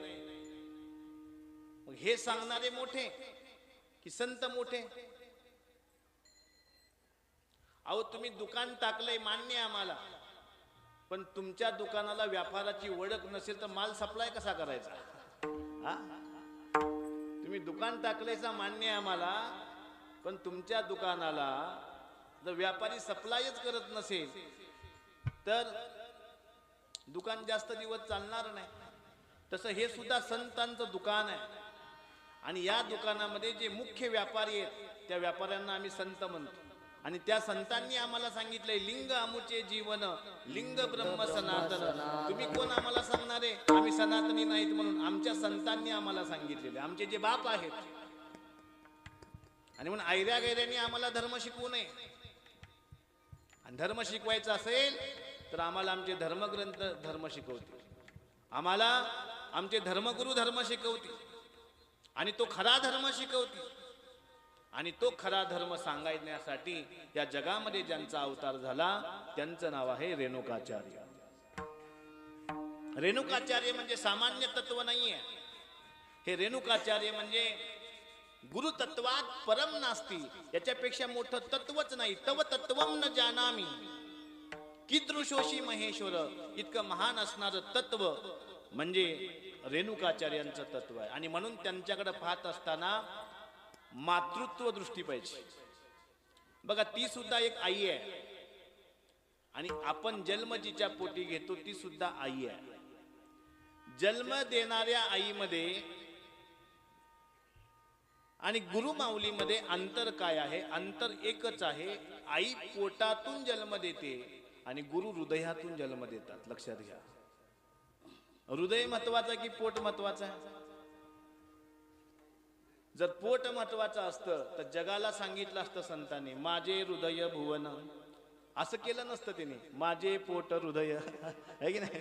मग हे सांगणारे मोठे की संत मोठे? अहो तुम्ही दुकान टाकलंय मान्य आम्हाला, पण तुमच्या दुकानाला व्यापाराची ओळख नसेल तर माल सप्लाय कसा करायचा? तुम्ही दुकान टाकल्याचा मान्य आम्हाला, पण तुमच्या दुकानाला जर व्यापारी सप्लायच करत नसेल तर दुकान जास्त दिवस चालणार नाही. तसं हे सुद्धा संतांचं दुकान आहे. आणि या दुकानामध्ये जे मुख्य व्यापारी आहेत त्या व्यापाऱ्यांना आम्ही संत म्हणतो. आणि त्या संतांनी आम्हाला सांगितलंय लिंग आमुचे जीवन लिंग ब्रह्म सनातन. तुम्ही कोण आम्हाला सांगणारे आम्ही सनातनी नाहीत म्हणून? आमच्या संतांनी आम्हाला सांगितलेले, आमचे जे बाप आहेत. आणि म्हणून ऐऱ्या गैऱ्यांनी आम्हाला धर्म शिकवू नये. आणि धर्म शिकवायचा असेल तर आम्हाला आमचे धर्मग्रंथ धर्म शिकवतील, आम्हाला आमचे धर्मगुरु धर्म शिकवतील आणि तो खरा धर्म शिकवतील. आणि तो खरा धर्म सांगण्यासाठी या जगामध्ये ज्यांचा अवतार झाला त्यांचं नाव आहे रेणुकाचार्य. रेणुकाचार्य म्हणजे सामान्य तत्व नाहीये. हे रेणुकाचार्य म्हणजे गुरुतत्वात परम नास्ती, याच्यापेक्षा मोठं तत्वच नाही. तव तत्वम न जानामी कीदृशोशी महेश्वर, इतकं महान असणारं तत्व म्हणजे रेणुकाचार्यांचं तत्व आहे. आणि म्हणून त्यांच्याकडे पाहत असताना मातृत्व दृष्टी पाहिजे. बघा, ती सुद्धा एक आई आहे आणि आपण जन्म जिच्या पोटी घेतो ती सुद्धा आई आहे. जन्म देणाऱ्या आईमध्ये आणि गुरुमाऊलीमध्ये अंतर काय आहे? अंतर एकच आहे. आई पोटातून जन्म देते आणि गुरु हृदयातून जन्म देतात. लक्षात घ्या. हृदय महत्वाचं की पोट महत्वाचं आहे? जर पोट महत्वाचं असतं तर जगाला सांगितलं असतं संतांनी, माझे हृदय भुवन. असं केलं नसतं त्याने, माझे पोट हृदय आहे की नाही.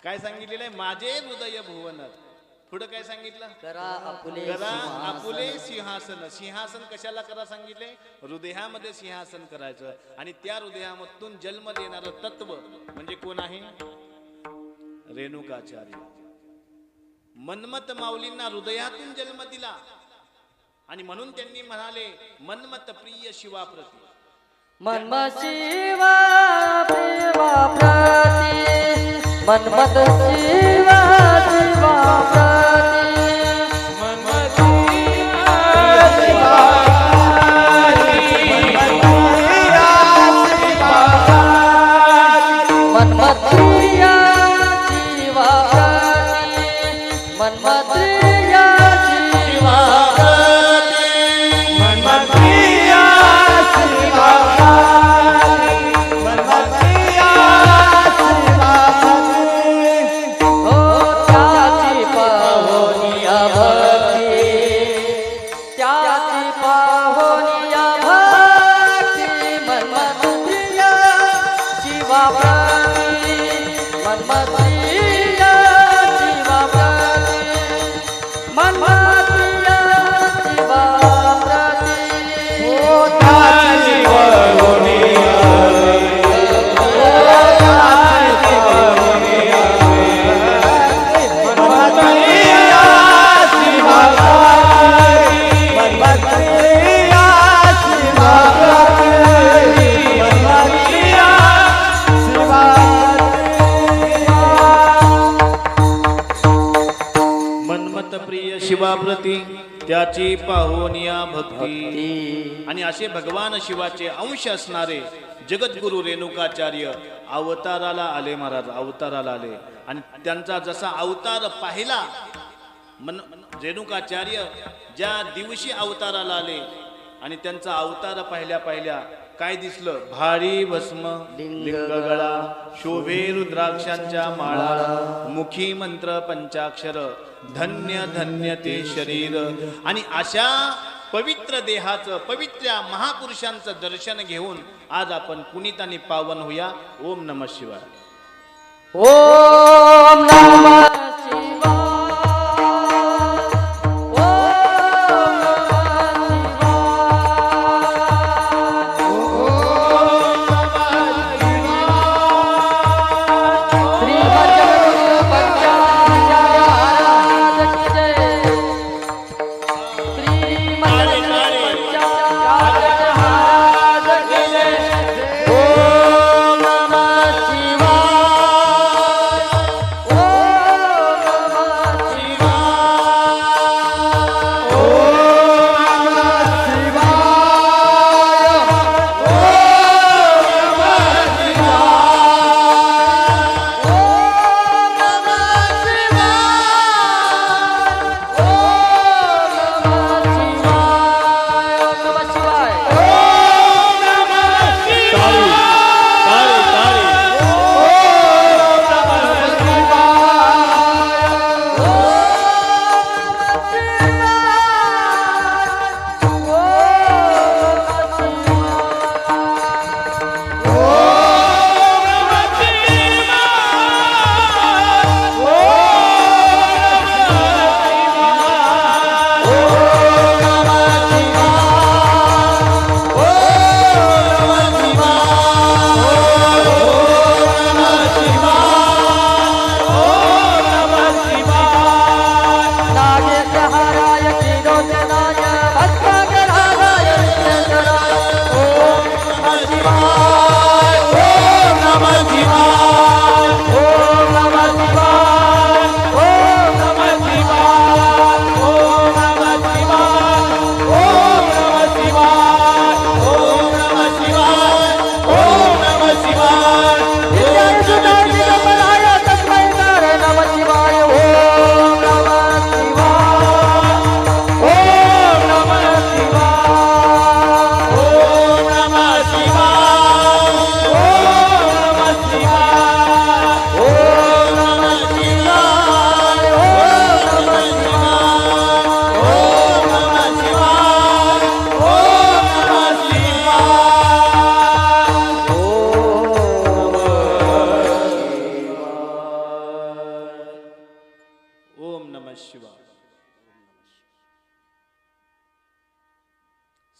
काय सांगितलेलं आहे? माझे हृदय भुवन. पुढं काय सांगितलं? करा आपुले करा सिंहासन. आपुले सिंहासन. सिंहासन कशाला करा सांगितले? हृदयामध्ये सिंहासन करायचं. आणि त्या हृदयामधून जन्म देणारं तत्व म्हणजे कोण आहे? रेणुकाचार्य. मन्मथ माऊलींना हृदयातून जन्म दिला आणि म्हणून त्यांनी म्हणाले मन्मथ प्रिय शिवाप्रती. मन्मथ शिवा शिवा प्रती, मन्मथ शिवा शिवा प्रती, मन्मथ प्रिया शिवा मन्मथ प्रिया शिवा प्रती, मन्मथ प्रिया शिवा प्रती, मन्मथ प्रिया शिवा मन्मथ प्रिया शिवा हो त्याची पाहोनिया भक्ती, त्याची पाहोनिया भक्ती, मन्मथ प्रिया शिवा प्रती, मन्मथ प्रिया शिवा प्रती, मन्मथ प्रिया शिवा प्रती. त्याची पाहोनिया मन्मथ प्रिय शिवाप्रती त्याची पाहोनिया भक्ती. आणि असे भगवान शिवाचे अंश असणारे जगद्गुरु रेणुकाचार्य अवताराला आले. महाराज अवताराला आले आणि त्यांचा जसा अवतार पाहिला, रेणुकाचार्य ज्या दिवशी अवताराला आले आणि त्यांचा अवतार पाहिल्या पाहिल्या काय दिसलं? भारी भस्म लिंगगळा, शोभे रुद्राक्षांच्या माळा, मुखी मंत्र पंचाक्षर, धन्य धन्य ते शरीर. आणि अशा पवित्र देहाचं, पवित्र महापुरुषांचं दर्शन घेऊन आज आपण पुनीत आणि पावन होऊया. ओम नमः शिवाय. ओम नमः शिवाय. ओम नमः शिवाय.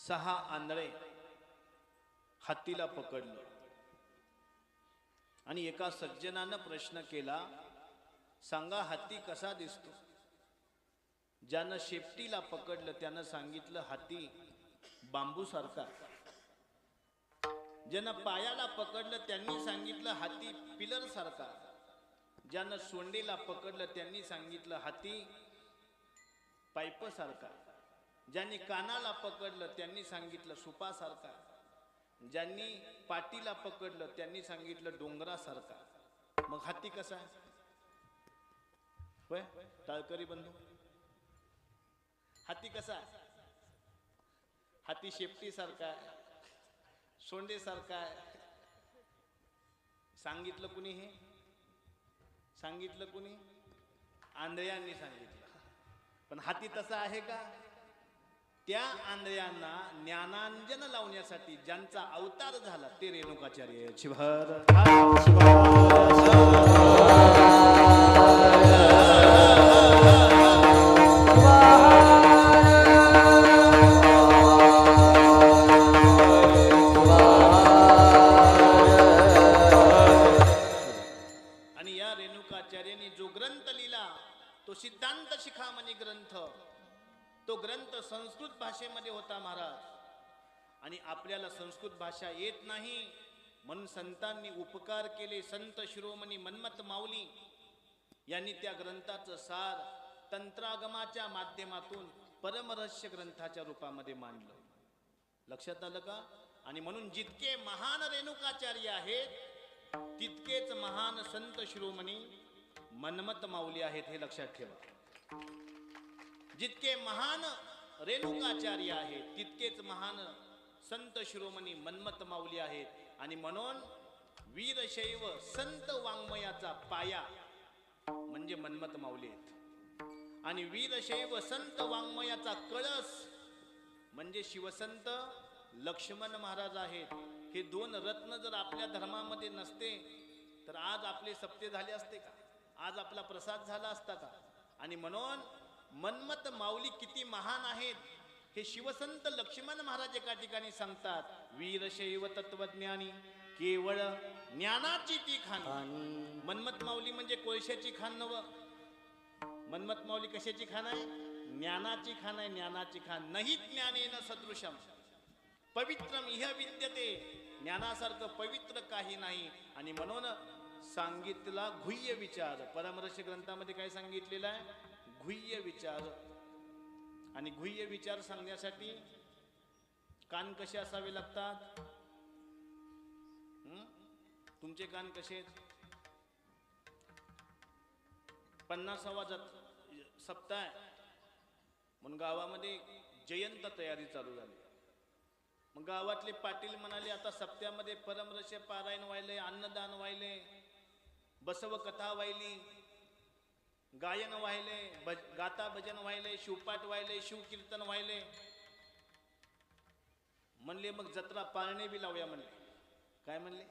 6 आंधळे हत्तीला पकडलं आणि एका सज्जनानं प्रश्न केला, सांगा हत्ती कसा दिसतो? ज्यानं शेपटीला पकडलं त्यानं सांगितलं हत्ती बांबू सारखा. ज्यानं पायाला पकडलं त्यांनी सांगितलं हत्ती पिलर सारखा. ज्यानं सोंडेला पकडलं त्यांनी सांगितलं हत्ती पाईप सारखा. ज्यांनी कानाला पकडलं त्यांनी सांगितलं सुपासारखा. ज्यांनी पाठीला पकडलं त्यांनी सांगितलं डोंगरासारखा. मग हत्ती कसा आहे? होय टाळकरी बंधू, हत्ती कसा आहे? हत्ती शेपटी सारखा आहे, सोंडे सारखा आहे. सांगितलं कुणी? हे सांगितलं कुणी? आंधळ्यांनी सांगितलं. पण हत्ती तसा आहे का? त्या आंधळ्यांना ज्ञानांजन लावण्यासाठी ज्यांचा अवतार झाला ते रेणुकाचार्य. आणि या रेणुकाचार्यांनी जो ग्रंथ लिहिला तो सिद्धांत शिखामणी ग्रंथ, तो ग्रंथ संस्कृत भाषेमध्ये होता महाराज. आणि आपल्याला संस्कृत भाषा येत नाही म्हणून संतांनी उपकार केले. संत शिरोमणी मन्मथ माऊली यांनी त्या ग्रंथाचं सार तंत्रागमाच्या माध्यमातून परमरहस्य ग्रंथाच्या रूपामध्ये मांडलं. लक्षात आलं का? आणि म्हणून जितके महान रेणुकाचार्य आहेत तितकेच महान संत शिरोमणी मन्मथ माऊली आहेत, हे लक्षात ठेवा. जितके महान रेणुकाचार्य आहेत तितकेच महान संत शिरोमणी मन्मथ माऊली आहेत. आणि म्हणून वीरशैव संत वाङ्मयाचा पाया म्हणजे मन्मथ माऊली आहेत. आणि वीरशैव संत वाङ्मयाचा कळस म्हणजे शिवसंत लक्ष्मण महाराज आहेत. हे दोन रत्न जर आपल्या धर्मामध्ये नसते तर आज आपले सप्ते झाले असते का? आज आपला प्रसाद झाला असता का? आणि म्हणून मन्मथ माऊली किती महान आहेत हे शिवसंत लक्ष्मण महाराज एका ठिकाणी सांगतात. वीरशैव तत्वज्ञानी केवळ ज्ञानाची ती खान. मन्मथ माऊली म्हणजे कोळशाची खान नव. मन्मथ माऊली कशाची खान आहे? ज्ञानाची खान आहे. ज्ञानाची खान. नाही ज्ञानेन सदृशम पवित्रम इह विद्यते. ज्ञानासारखं पवित्र काही नाही. आणि म्हणून सांगितला गुह्य विचार. परमरहस्य ग्रंथामध्ये काय सांगितलेलं आहे? गुह्य विचार. आणि गुह्य विचार सांगण्यासाठी कान कसे असावे लागतात? तुमचे कान कसे आहेत? 50वा सप्ताह आहे म्हणून गावामध्ये जयंत तयारी चालू झाली. मग गावातले पाटील म्हणाले आता सप्त्यामध्ये परमरहस्य पारायण व्हायले, अन्नदान व्हायले, बसव कथा व्हायली, गायन व्हायले, गाता भजन व्हायले, शिवपाठ व्हायले, शिवकीर्तन व्हायले. म्हणले मग जत्रा पाळणे बी लावूया म्हणले. काय म्हणले?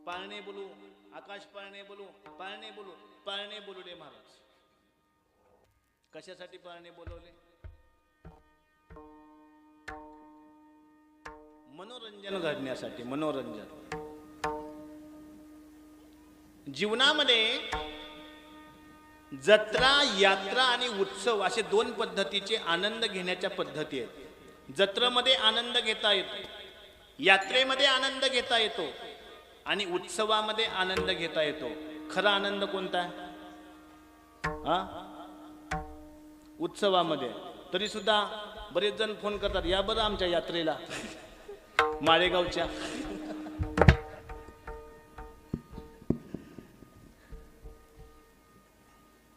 पाळणे बोलू, आकाश पाळणे बोलू, पाळणे बोलू. पाळणे बोलू रे महाराज. कशासाठी पाळणे बोलवले? मनोरंजन घडण्यासाठी. मनोरंजन. जीवनामध्ये जत्रा, यात्रा आणि उत्सव असे 2 पद्धतीचे आनंद घेण्याच्या पद्धती आहेत. जत्रेमध्ये आनंद घेता येतो, यात्रेमध्ये आनंद घेता येतो आणि उत्सवामध्ये आनंद घेता येतो. खरा आनंद कोणता आहे? उत्सवामध्ये. तरी सुद्धा बरेच जण फोन करतात, या बरं आमच्या यात्रेला माळेगावच्या.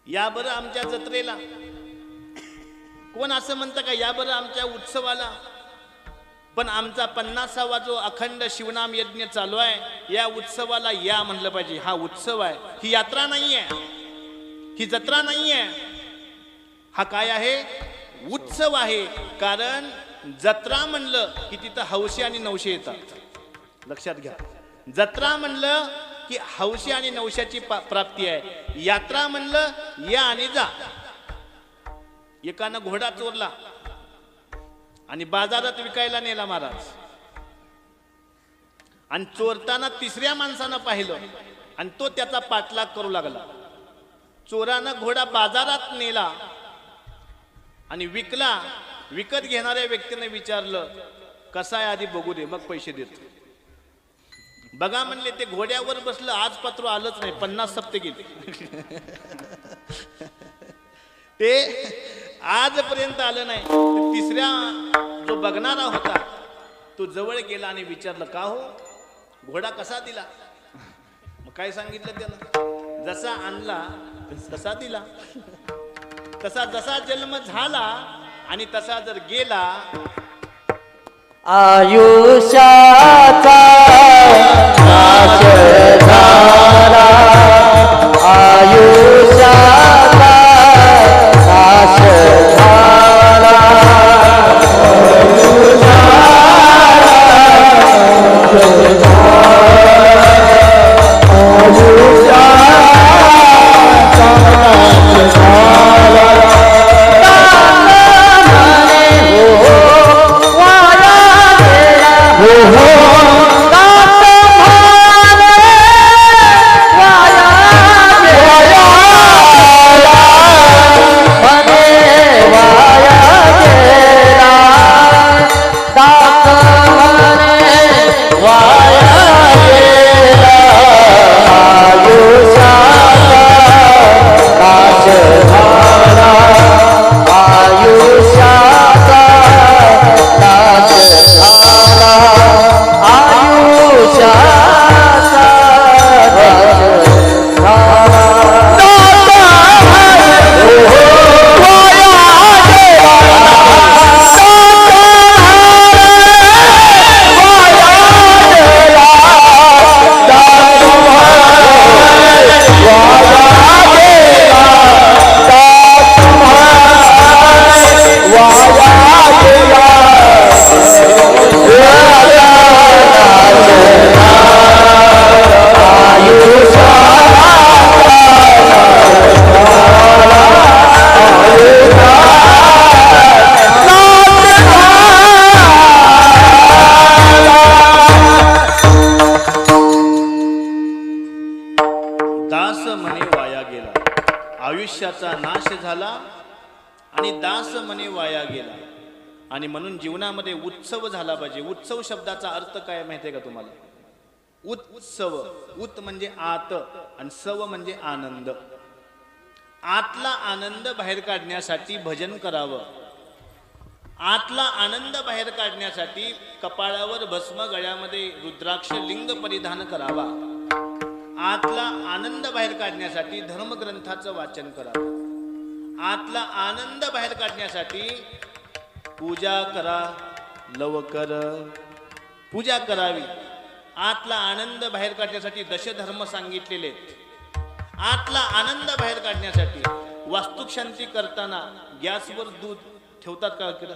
या बरं आमच्या जत्रेला. कोण असं म्हणतं का या बरं आमच्या उत्सवाला? पण आमचा 50वा जो अखंड शिवनाम यज्ञ चालू आहे या उत्सवाला या म्हणलं पाहिजे. हा उत्सव आहे, ही यात्रा नाहीये, ही जत्रा नाहीये. हा काय आहे? उत्सव आहे. कारण जत्रा म्हणलं की तिथं हौशी आणि नवशे येतात. लक्षात घ्या. जत्रा म्हणलं की हौशी आणि नवशाची प्राप्ती आहे. यात्रा म्हणलं या आणि जा. एकानं घोडा चोरला, आणि बाजारात विकायला नेला महाराज. आणि चोरताना तिसऱ्या माणसानं पाहिलं आणि तो त्याचा पाठलाग करू लागला. चोरानं घोडा बाजारात नेला आणि विकला. विकत घेणाऱ्या व्यक्तीने विचारलं कसा आहे आधी बघू दे मग पैसे देतो. बघा म्हणले ते घोड्यावर बसलं आज पत्र आलंच नाही 50 सप्ते गेले. ते आजपर्यंत आलं नाही. तिसऱ्या जो बघणारा होता तो जवळ गेला आणि विचारलं का हो घोडा कसा दिला. मग काय सांगितलं त्यानं जसा आणला तसा दिला. तसा जसा जन्म झाला आणि तसा जर गेला. आयुष्याचा नाश झाला आयुष्याचा नाश झाला आयुष्याचा नाश झाला आणि दास मने वाया गेला. आणि म्हणून जीवनामध्ये उत्सव झाला पाहिजे. उत्सव शब्दाचा अर्थ काय माहिती आहे का तुम्हाला. उत्सव उत म्हणजे आत आणि सव म्हणजे आनंद. आतला आनंद बाहेर काढण्यासाठी भजन करावं. आतला आनंद बाहेर काढण्यासाठी कपाळावर भस्म गळ्यामध्ये रुद्राक्ष लिंग परिधान करावा. आतला आनंद बाहेर काढण्यासाठी धर्मग्रंथाचं वाचन करावं. आतला आनंद बाहेर काढण्यासाठी पूजा करा. लवकर पूजा करावी. आतला आनंद बाहेर काढण्यासाठी दशधर्म सांगितलेले. आतला आनंद बाहेर काढण्यासाठी वास्तुक शांती करताना गॅसवर दूध ठेवतात का केलं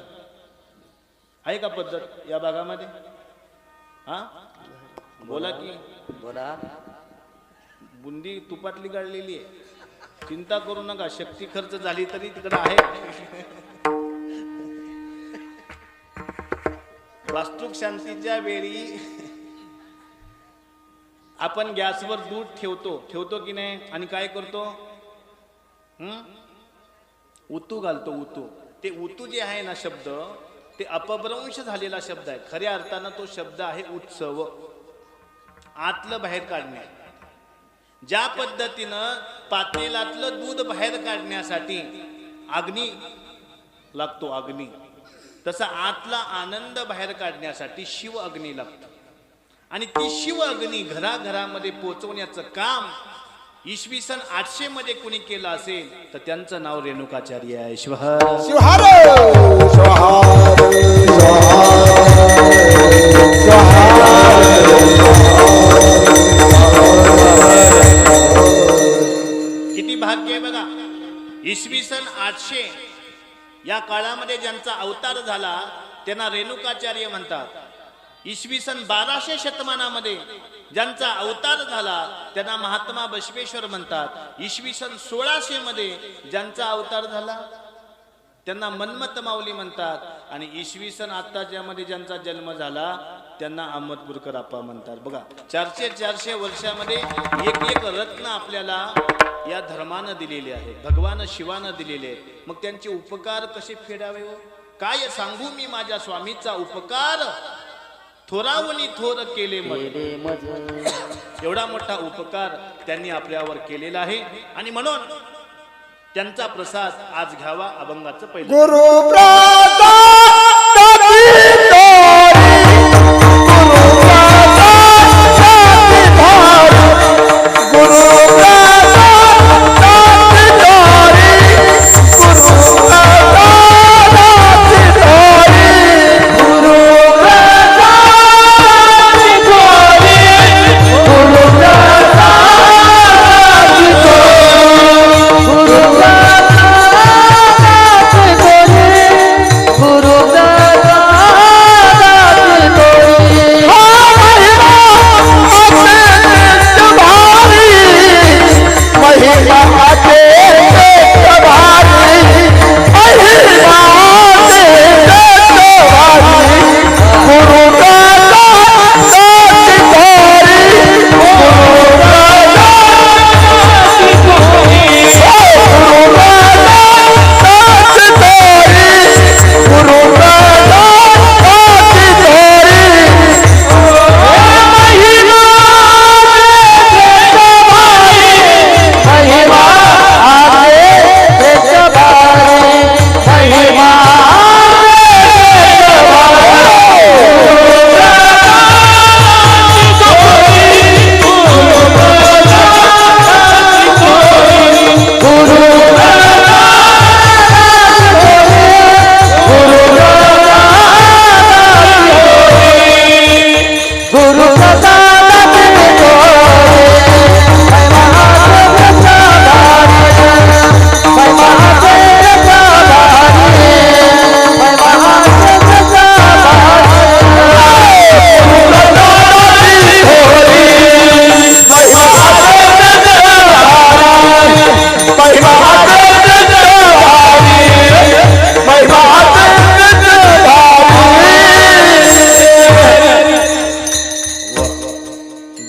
आहे का पद्धत या भागामध्ये. हा बोला की बोला. बुंदी तुपातली गाळलेली आहे. चिंता करू नका. शक्ती खर्च झाली तरी तिकडे आहे. वास्तुक शांतीच्या वेळी आपण गॅसवर दूध ठेवतो की नाही. आणि काय करतो उतू घालतो. उतू ते उतू जे आहे ना शब्द ते अपभ्रंश झालेला शब्द आहे. खऱ्या अर्थानं तो शब्द आहे उत्सव. आतलं बाहेर काढणे. ज्या पद्धतीनं पातेलातलं दूध बाहेर काढण्यासाठी अग्नी लागतो अग्नी, तसा आतला आनंद बाहेर काढण्यासाठी शिव अग्नी लागतो. आणि ती शिव अग्नी घराघरामध्ये पोचवण्याचं काम इसवी सन 800 मध्ये कुणी केलं असेल तर त्यांचं नाव रेणुकाचार्य आहे. शिवहर शिवहर किती भाग्य आहे बघा. इसवी सन 800 या काळामध्ये ज्यांचा अवतार झाला त्यांना रेणुकाचार्य म्हणतात. इसवी सन 1200 शतमानामध्ये ज्यांचा अवतार झाला त्यांना महात्मा बसवेश्वर म्हणतात. इसवी सन 1600 मध्ये ज्यांचा अवतार झाला त्यांना मन्मथ माऊली म्हणतात आणि इसवी सन आता ज्यामध्ये ज्यांचा जन्म झाला त्यांना अहमदपूरकर आप्पा म्हणतात. बघा 400 वर्षामध्ये एक एक रत्न आपल्याला या धर्मानं दिलेले आहे, भगवान शिवानं दिलेले आहे. मग त्यांचे उपकार कसे फेडावे हो? काय सांगू मी माझ्या स्वामीचा उपकार, थोरावणी थोर केले मज. एवढा मोठा उपकार त्यांनी आपल्यावर केलेला आहे आणि म्हणून त्यांचा प्रसाद आज घ्यावा. अभंगाचं पहिलं गुरु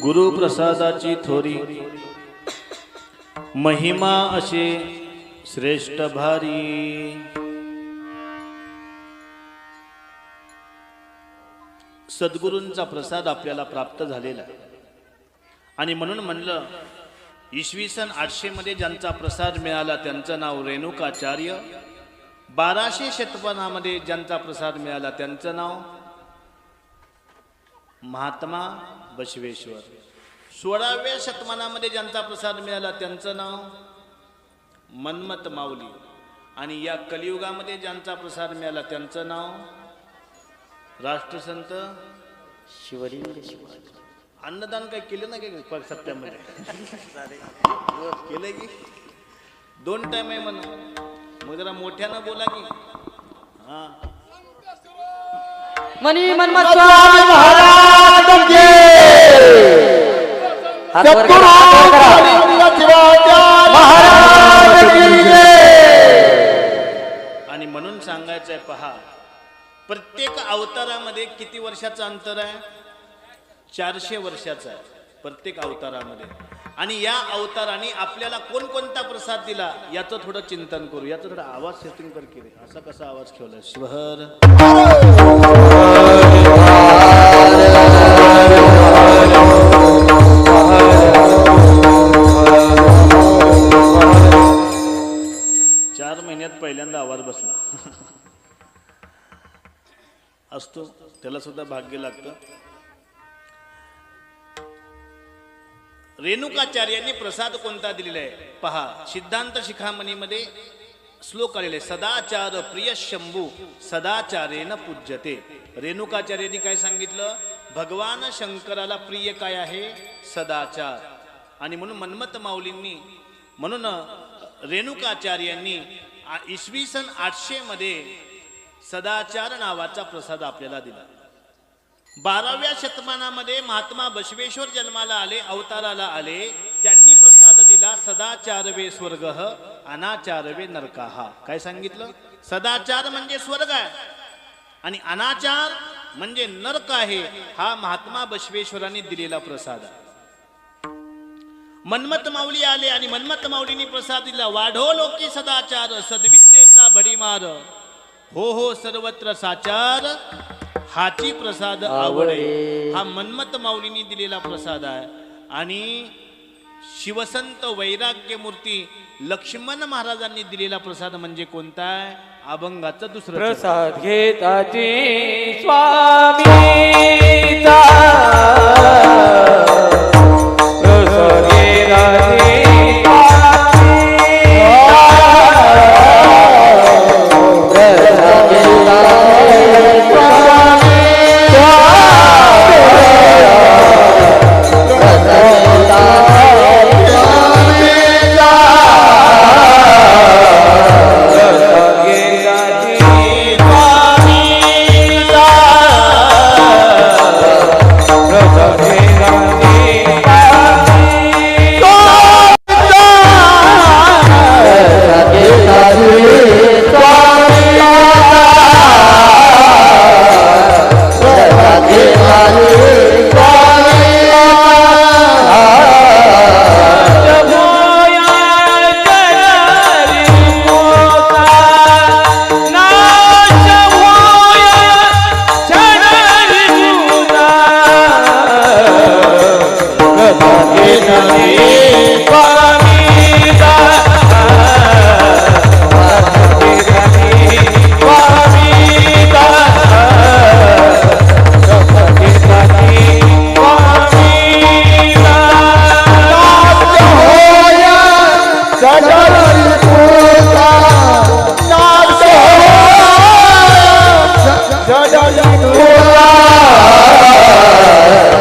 गुरुप्रसादाची थोरी महिमा असे श्रेष्ठ भारी. सद्गुरूंचा प्रसाद आपल्याला प्राप्त झालेला आहे आणि म्हणून म्हणलं इसवी सन 800 मध्ये ज्यांचा प्रसाद मिळाला त्यांचं नाव रेणुकाचार्य. 1200 शतमानामध्ये ज्यांचा प्रसाद मिळाला त्यांचं नाव महात्मा बसवेश्वर. 16व्या शतमानामध्ये ज्यांचा प्रसाद मिळाला त्यांचं नाव मन्मथ माऊली आणि या कलियुगामध्ये ज्यांचा प्रसाद मिळाला त्यांचं नाव राष्ट्रसंत शिवलिंग शिवाजी. अन्नदान काय केलं ना की सप्त्यामध्ये केलंय की 2 टाइम आहे म्हणा. मग जरा मोठ्यानं बोला की हा. मनी मन्मथ स्वामी महाराज की हात वर करा, हात वर करा. महाराज की जय. आणि म्हणून सांगायचंय पहा, प्रत्येक अवतारामध्ये किती वर्षाचं अंतर आहे? 400 वर्षाचा आहे प्रत्येक अवतारामध्ये. आणि या अवताराने आपल्याला कोणकोणता प्रसाद दिला याचं थोडं चिंतन करू. याचं थोडं आवाज सेटिंग कर की रे. असा कसा आवाज ठेवला शिवहर. पहिल्यांदा आवाज बसला असतो, त्याला सुद्धा भाग्य लागतं. रेणुकाचार्यांनी प्रसाद कोणता दिलेला आहे पहा. सिद्धांत शिखामणीमध्ये श्लोक आलेले, सदाचार प्रिय शंभू सदाचारेन पूज्यते. रेणुकाचार्यांनी काय सांगितलं? भगवान शंकराला प्रिय काय आहे? सदाचार. आणि म्हणून मन्मथ माऊलींनी, म्हणून रेणुकाचार्यांनी इसवी सन 800 मध्ये सदाचार नावाचा प्रसाद आपल्याला दिला. 12व्या शतमानामध्ये महात्मा बसवेश्वर जन्माला आले, अवताराला आले, त्यांनी प्रसाद दिला सदाचार वे स्वर्ग अनाचारवे नरकाहा. काय सांगितलं? सदाचार म्हणजे स्वर्ग आहे आणि अनाचार म्हणजे नरक आहे. हा महात्मा बसवेश्वरांनी दिलेला प्रसाद आहे. मन्मथ माऊली आले आणि मन्मथ माऊलींनी प्रसाद दिला. वाढो लोकी सदाचार सद्विद्येचा भडीमार. हो हो सर्वत्र साचार हाची प्रसाद आवडे. हा मन्मथ माऊलींनी दिलेला प्रसाद आहे. आणि शिवसंत वैराग्य मूर्ती लक्ष्मण महाराजांनी दिलेला प्रसाद म्हणजे कोणता आहे? अभंगाचं दुसरं चरण. प्रसाद घेताची स्वामीचा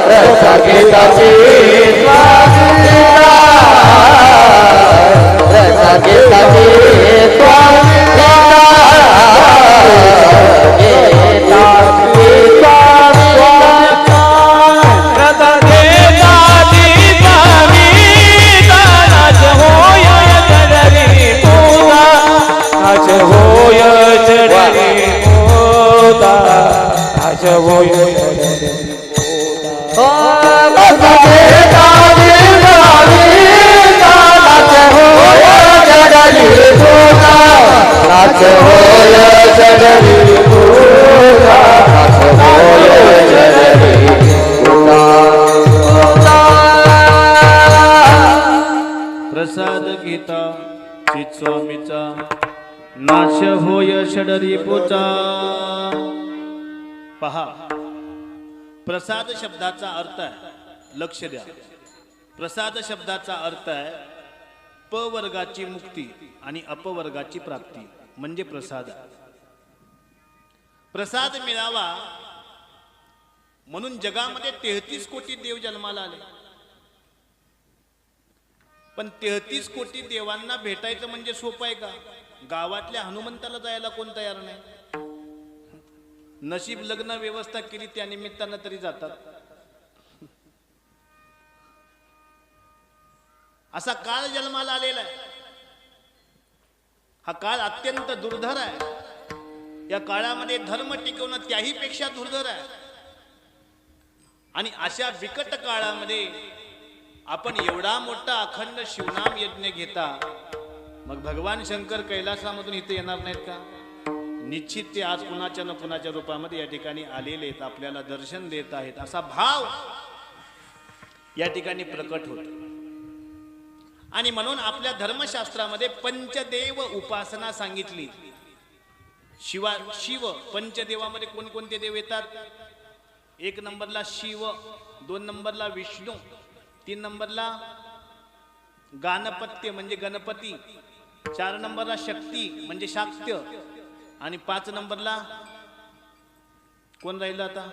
प्रसाद घेताची प्रसाद घेता चित स्वामीचा नाश होय षडरी पोचा. पहा, प्रसाद शब्दाचा अर्थ आहे, लक्ष द्या, प्रसाद शब्दाचा अर्थ आहे प वर्गाची मुक्ती आणि अपवर्गाची प्राप्ती म्हणजे प्रसाद. प्रसाद मिळावा म्हणून जगामध्ये 33 कोटी देव जन्माला आले. पण 33 कोटी देवांना भेटायचं म्हणजे सोपं आहे का? गावातल्या हनुमंताला जायला कोण तयार नाही. नशीब लग्न व्यवस्था केली त्या निमित्तानं तरी जातात. असा काळ जन्माला आलेला आहे. हा काळ अत्यंत दुर्धर आहे. या काळामध्ये धर्म टिकवणं त्याही पेक्षा दुर्धर आहे. आणि अशा बिकट काळामध्ये आपण एवढा मोठा अखंड शिवनाम यज्ञ घेता, मग भगवान शंकर कैलासामधून इथे येणार नाहीत का? निश्चित ते आज कुणाच्या न कुणाच्या रूपामध्ये या ठिकाणी आलेले आहेत, आपल्याला दर्शन देत आहेत, असा भाव या ठिकाणी प्रकट होतो. आणि म्हणून आपल्या धर्मशास्त्रामध्ये पंचदेव उपासना सांगितली. शिव पंचदेवामध्ये कोणकोणते देव येतात? 1 नंबरला शिव, 2 नंबरला विष्णू, 3 नंबरला गाणपत्य म्हणजे गणपती, 4 नंबरला शक्ती म्हणजे शाक्य आणि 5 नंबरला कोण राहिलं आता?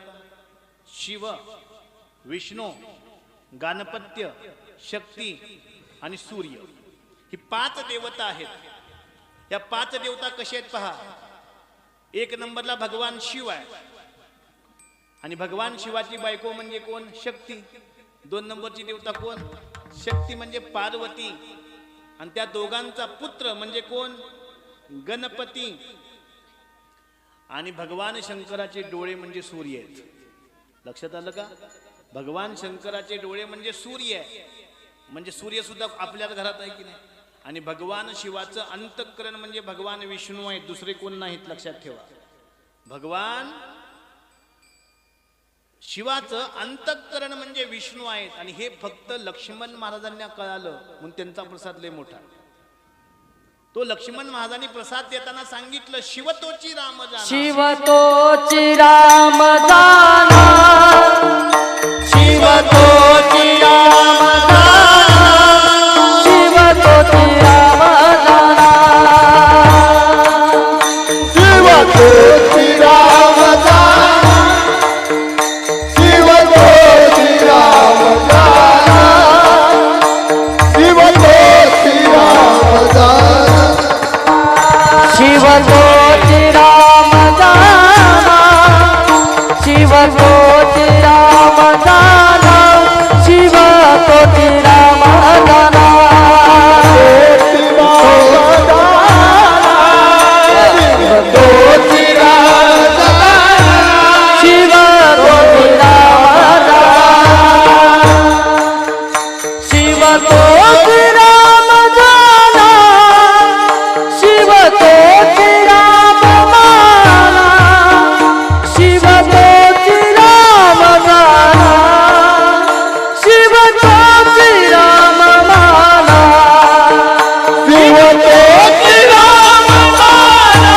शिव, विष्णू, गाणपत्य, शक्ती आणि सूर्य. ही 5 देवता आहेत. या 5 देवता कशा आहेत पहा. 1 नंबरला भगवान शिव आहे आणि भगवान शिवाची बायको म्हणजे कोण? शक्ती. 2 नंबरची देवता कोण? शक्ती म्हणजे पार्वती. आणि त्या दोघांचा पुत्र म्हणजे कोण? गणपती. आणि भगवान शंकराचे डोळे म्हणजे सूर्य आहेत. लक्षात आलं का? भगवान शंकराचे डोळे म्हणजे सूर्य आहे. म्हणजे सूर्य सुद्धा आपल्याच घरात आहे की नाही. आणि भगवान शिवाचं अंतःकरण म्हणजे भगवान विष्णू आहेत, दुसरे कोण नाहीत. लक्षात ठेवा, भगवान शिवाचं अंतःकरण म्हणजे विष्णू आहेत. आणि हे फक्त लक्ष्मण महाराजांना कळालं म्हणून त्यांचा प्रसाद लय मोठा. तो लक्ष्मण महाराजांनी प्रसाद देताना सांगितलं, शिवतोची राम जाना. शिवतोची राम जाना, शिवतोची राम जाना, शिवतोची राम जाना, शिवतोची राम जाना, शिवतोची राम जाना, शिवतोची राम जाना, शिवतोची राम जाना, शिवतोची राम जाना, शिवतोची राम जाना, शिवतोची राम जाना, शिवतोची राम जाना, शिवतोची राम जाना, शिवतोची राम माना, शिवतोची राम जाना, शिवतोची राम माना, शिवतोची राम माना, शिवतोची राम जाना,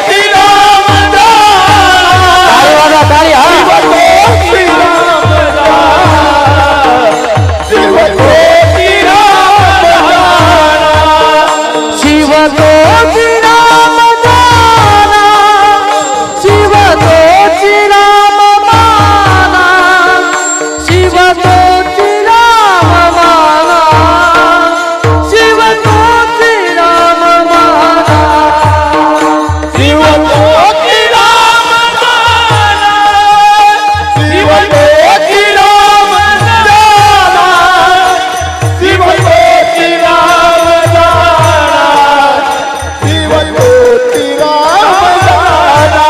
शिवतोची राम जाना, शिवतोची राम जाना, शिवतोची राम जाना, शिवतोची राम माना, शिवतोची राम माना, शिवतोची राम माना, शिवतोची राम जाना, शिवतोची राम जाना, शिवतोची राम जाना, शिवतोची राम जाना,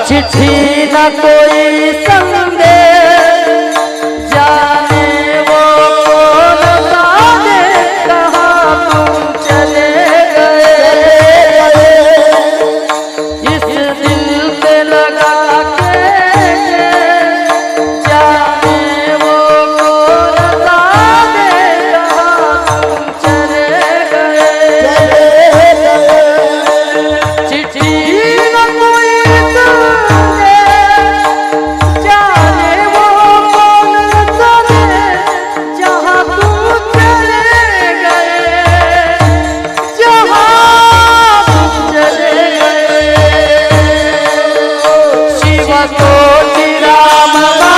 चिट्ठी न कोई संदेश, जाने वो कौन जाने कहाँ तुम चले गए, इस दिल पे लगा के जाने वो कौन जाने कहाँ तुम चले गए, चिट्ठी न कोई संदेश, जाने वो कौन जाने जहाँ तुम चले गए, जहाँ तुम चले गए, शिवतोची राम जाना,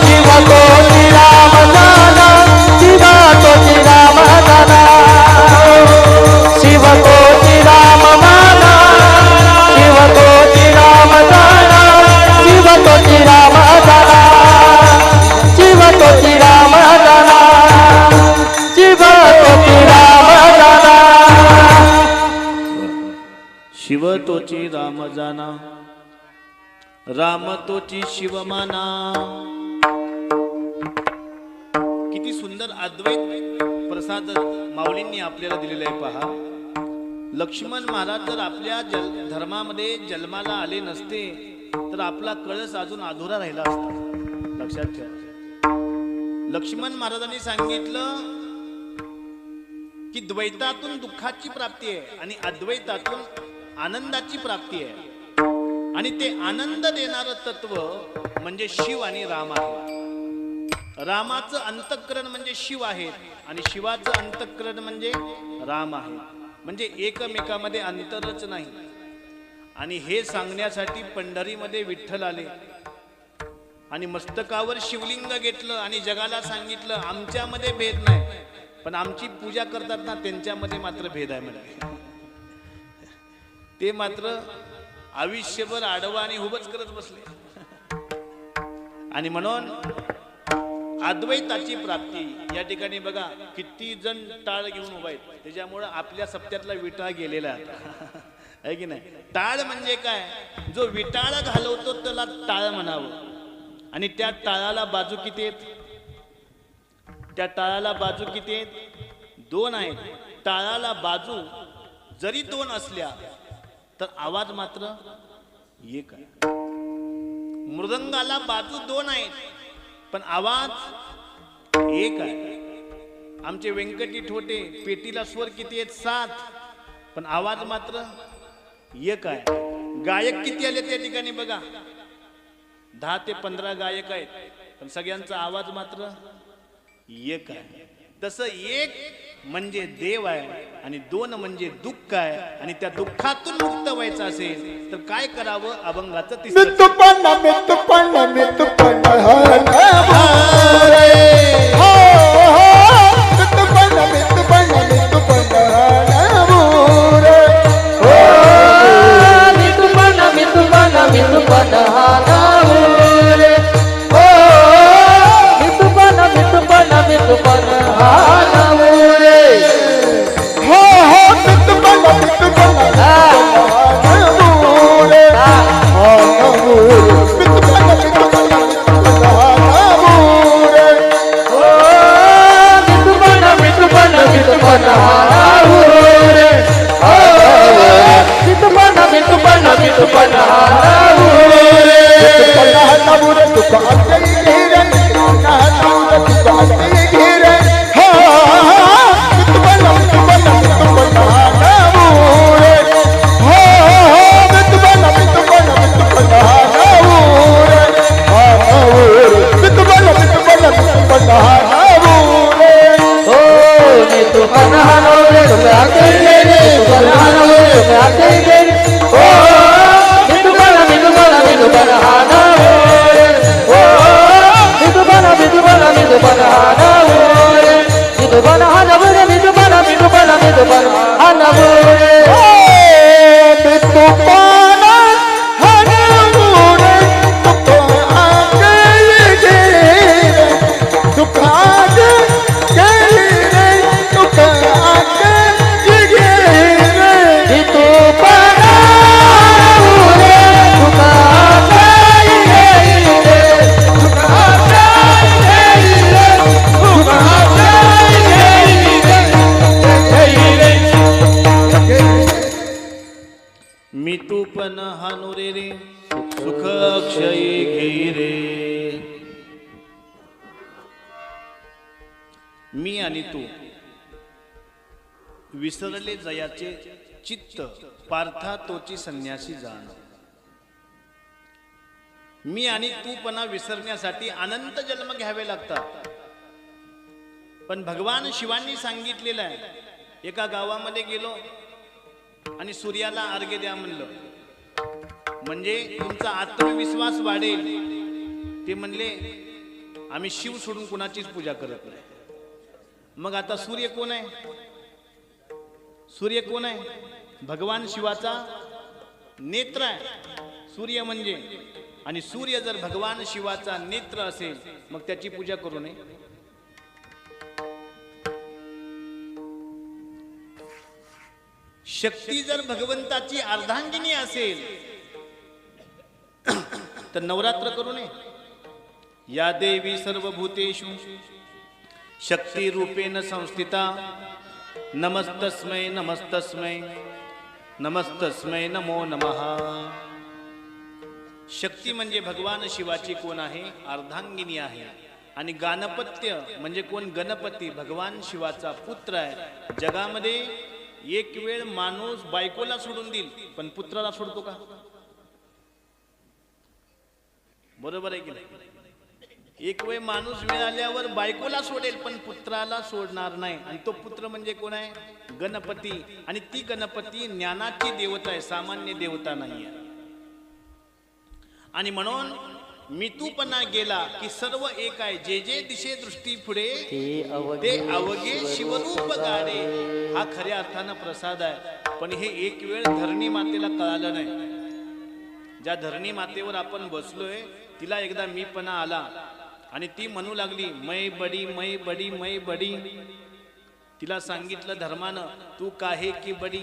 शिवतोची राम जाना, शिवतोची राम जाना, शिवतोची राम माना, शिवतोची राम जाना, शिवतोची राम जाना, शिवतोची राम जाना, शिवतोची राम जाना, शिव तोची राम जाना, राम तोची शिव माना. किती सुंदर अद्वैत प्रसाद माऊलींनी आपल्याला दिलेला आहे पहा. लक्ष्मण महाराज जर आपल्या धर्मामध्ये जन्माला आले नसते तर आपला कळस अजून अधुरा राहिला असता. लक्षात ठेवा, लक्ष्मण महाराजांनी सांगितलं की द्वैतातून दुःखाची प्राप्ती आहे आणि अद्वैतातून आनंदाची प्राप्ती आहे. आणि ते आनंद देणारं तत्व म्हणजे शिव आणि राम आहे. रामाचं अंतःकरण म्हणजे शिव आहे आणि शिवाचं अंतःकरण म्हणजे राम आहे. म्हणजे एकमेकामध्ये अंतरच नाही. आणि हे सांगण्यासाठी पंढरीमध्ये विठ्ठल आले आणि मस्तकावर शिवलिंग घेतलं आणि जगाला सांगितलं आमच्यामध्ये भेद नाही, पण आमची पूजा करतात ना त्यांच्यामध्ये मात्र भेद आहे म्हणजे. ते मात्र आयुष्यभर आडवा आणि उभंच करत बसले. आणि म्हणून अद्वैताची प्राप्ती. या ठिकाणी बघा किती जण टाळ घेऊन उभा आहेत, त्याच्यामुळं आपल्या सप्त्यातला विटाळ गेलेला आहे. आहे की नाही? टाळ म्हणजे काय? जो विटाळ घालवतो त्याला टाळ म्हणावं. आणि त्या टाळाला बाजू किती आहेत? त्या टाळाला बाजू किती आहेत? 2 आहेत. टाळाला बाजू जरी 2 असल्या तर आवाज मात्र एक आहे. मृदंगाला बाजू 2 आहेत पण आवाज एक आहे. आमचे व्यंकटी ठोटे पेटीला स्वर किती आहेत? 7 पण आवाज मात्र एक आहे. गायक किती आले त्या ठिकाणी बघा? 10 ते 15 गायक आहेत पण सगळ्यांचा आवाज मात्र एक आहे. तसं एक म्हणजे देव आहे आणि 2 म्हणजे दुःख आहे. आणि त्या दुःखातून मुक्त व्हायचं असेल तर काय करावं? अभंगाचं 3रं मितुपन्न मितुपन्न मितुपन्न हरे हो मितुपन्न मितुपन्न मितुपन्न हरे हो मितुपन मितुपन मितुपन हानावरे हो मितुपन मितुपन मितुपन हानावरे हो हो मितुपन्न मितुपन्न हरे मितुपन्न मितुपन्न हरे हो मितुपन मितुपन मितुपन हानावरे हो मितुपन मितुपन मितुपन हानावरे हरे तुका अंतरी घेरे तुका अंतरी घेरे हो मितुपन्न मितुपन्न मितुपन्न हरे हो मितुपन्न मितुपन्न मितुपन्न हरे मितुपन्न मितुपन्न मितुपन्न हरे हो मितुपन हानावरे तुका अंतरी घेरे मितुपन हानावरे तुका अंतरी घेरे हो मितुपन मितुपन मितुपन हानावरे हो मितुपन मितुपन मितुपन हानावरे मितुपन हानावरे मितुपन मितुपन मितुपन हानावरे मी तू पण हानुरे रे सुख क्षयी घेई रे. मी आणि तू विसरले जयाचे चित्त पार्था तोची संन्यासी जाण. मी आणि तू पणा विसरण्यासाठी अनंत जन्म घ्यावे लागतात. पण भगवान शिवांनी सांगितलेलं आहे. एका गावामध्ये गेलो आणि सूर्याला अर्घ्य द्या म्हणलं म्हणजे तुमचा आत्मविश्वास वाढेल. ते म्हणले आम्ही शिव सोडून कुणाचीच पूजा करत नाही. मग आता सूर्य कोण आहे? सूर्य कोण आहे? भगवान शिवाचा नेत्र आहे सूर्य म्हणजे. आणि सूर्य जर भगवान शिवाचा नेत्र असेल मग त्याची पूजा करू नये. शक्ती जर भगवंताची अर्धांगिनी असेल तर नवरात्र करू नये. या देवी सर्वभूतेषु शक्ती रूपेण संस्थिता नमस्तस्मै नमस्तस्मै नमस्तस्मै नमो नमः. शक्ती म्हणजे भगवान शिवाची कोण आहे? अर्धांगिनी आहे. आणि गाणपत्य म्हणजे कोण? गणपती भगवान शिवाचा पुत्र आहे. जगामध्ये एक वेळ माणूस बायकोला सोडून देईल पण पुत्राला सोडतो का? बरोबर आहे की नाही? एक वेळ माणूस मिळाल्यावर बायकोला सोडेल पण पुत्राला सोडणार नाही. आणि तो पुत्र म्हणजे कोण आहे? गणपती. आणि ती गणपती ज्ञानाची देवता आहे, सामान्य देवता नाही आहे. आणि म्हणून मितूपणा गेला की सर्व एक आहे. जे जे दिशे दृष्टी पुढे ते अवघे शिवरूप गाडे. हा खऱ्या अर्थानं प्रसाद आहे. पण हे एक वेळ धरणी मातेला कळालं नाही. ज्या धरणी मातेवर आपण बसलोय तिला एकदा मीपणा आला आणि ती म्हणू लागली मै बडी मै बडी मै बडी. तिला सांगितलं धर्मानं तू काहे की बडी,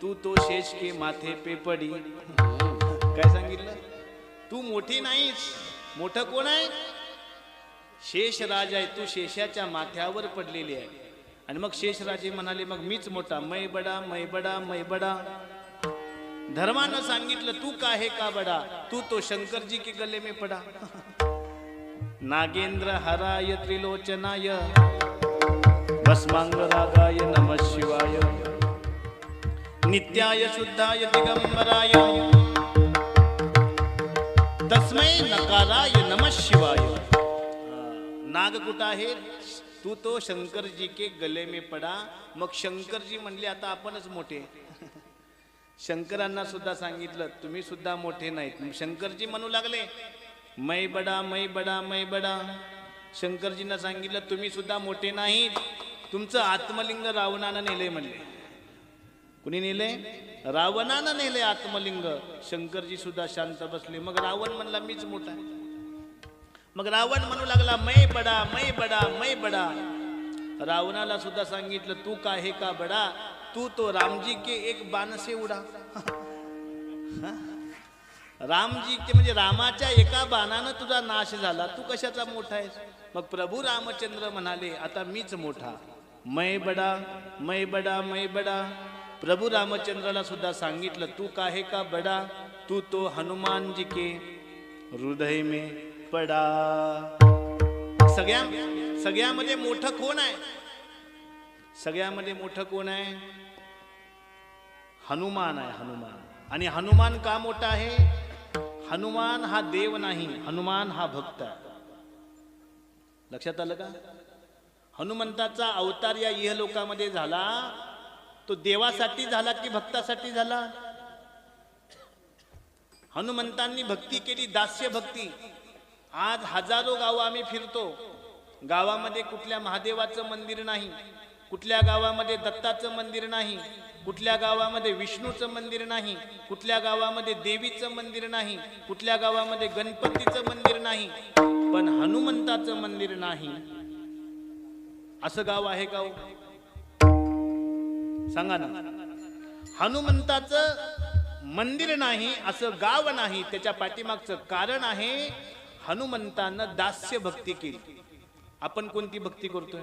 तू तो शेष के माथे पे पडी. काय सांगितलं? तू मोठी नाहीस. मोठं कोण आहे? शेषराज आहे. तू शेषाच्या माथ्यावर पडलेली आहे. आणि मग शेषराजे म्हणाले मग मीच मोठा. मै बडा मै बडा मै बडा. धर्मानं सांगितलं तू काहे का बडा, तू तो शंकर जी के गले में पडा. नागेंद्र हराय त्रिलोचनाय भस्मांग रागाय नमः शिवाय नित्याय शुद्धाय दिगंबराय तस्मै नकाराय नमः शिवाय. नाग कुठं आहे? तू तो शंकर जी के गले में पडा. मग शंकरजी म्हणले आता आपणच मोठे. शंकरांना सुद्धा सांगितलं तुम्ही सुद्धा मोठे नाहीत. शंकरजी म्हणू लागले मै बडा मै बडा मै बडा. शंकरजींना सांगितलं तुम्ही सुद्धा मोठे नाहीत. तुमचं आत्मलिंग रावणानं नेले म्हणले. कुणी नेले? रावणानं नेले आत्मलिंग. शंकरजी सुद्धा शांत बसले. मग रावण म्हणला मीच मोठा आहे. मग रावण म्हणू लागला मै बडा मै बडा मै बडा. रावणाला सुद्धा सांगितलं तू काहे का बडा, तू तो रामजी के एक बाण से उडा. रामजी के म्हणजे रामाच्या एका बाणानं तुझा नाश झाला, तू कशाचा मोठा आहेस? मग प्रभू रामचंद्र म्हणाले आता मीच मोठा. मै बडा मै बडा मै बडा. प्रभू रामचंद्राला सुद्धा सांगितलं तू काहे का बडा, तू तो हनुमान जी के हृदय में पडा. सगळ्यामध्ये मोठं कोण आहे? सगळ्यामध्ये मोठं कोण आहे? हनुमान आहे. हनुमान. आणि हनुमान का मोठा आहे? हनुमान हा देव नाही, हनुमान हा भक्त आहे. लक्षात आलं का? हनुमंताचा अवतार या इहलोकामध्ये झाला तो देवासाठी झाला की भक्तासाठी झाला? हनुमंतांनी भक्ती केली, दास्य भक्ती. आज हजारो गावं आम्ही फिरतो, गावामध्ये कुठल्या महादेवाचं मंदिर नाही, कुठल्या गावामध्ये दत्ताचं मंदिर नाही, कुठल्या गावामध्ये विष्णूचं मंदिर नाही, कुठल्या गावामध्ये देवीचं मंदिर नाही, कुठल्या गावामध्ये गणपतीचं मंदिर नाही, पण हनुमंताचं मंदिर नाही असं गाव आहे का? सांगा ना. हनुमंताचं मंदिर नाही असं गाव नाही. त्याच्या पाठीमागचं कारण आहे हनुमंतानं दास्य भक्ती केली. आपण कोणती भक्ती करतोय?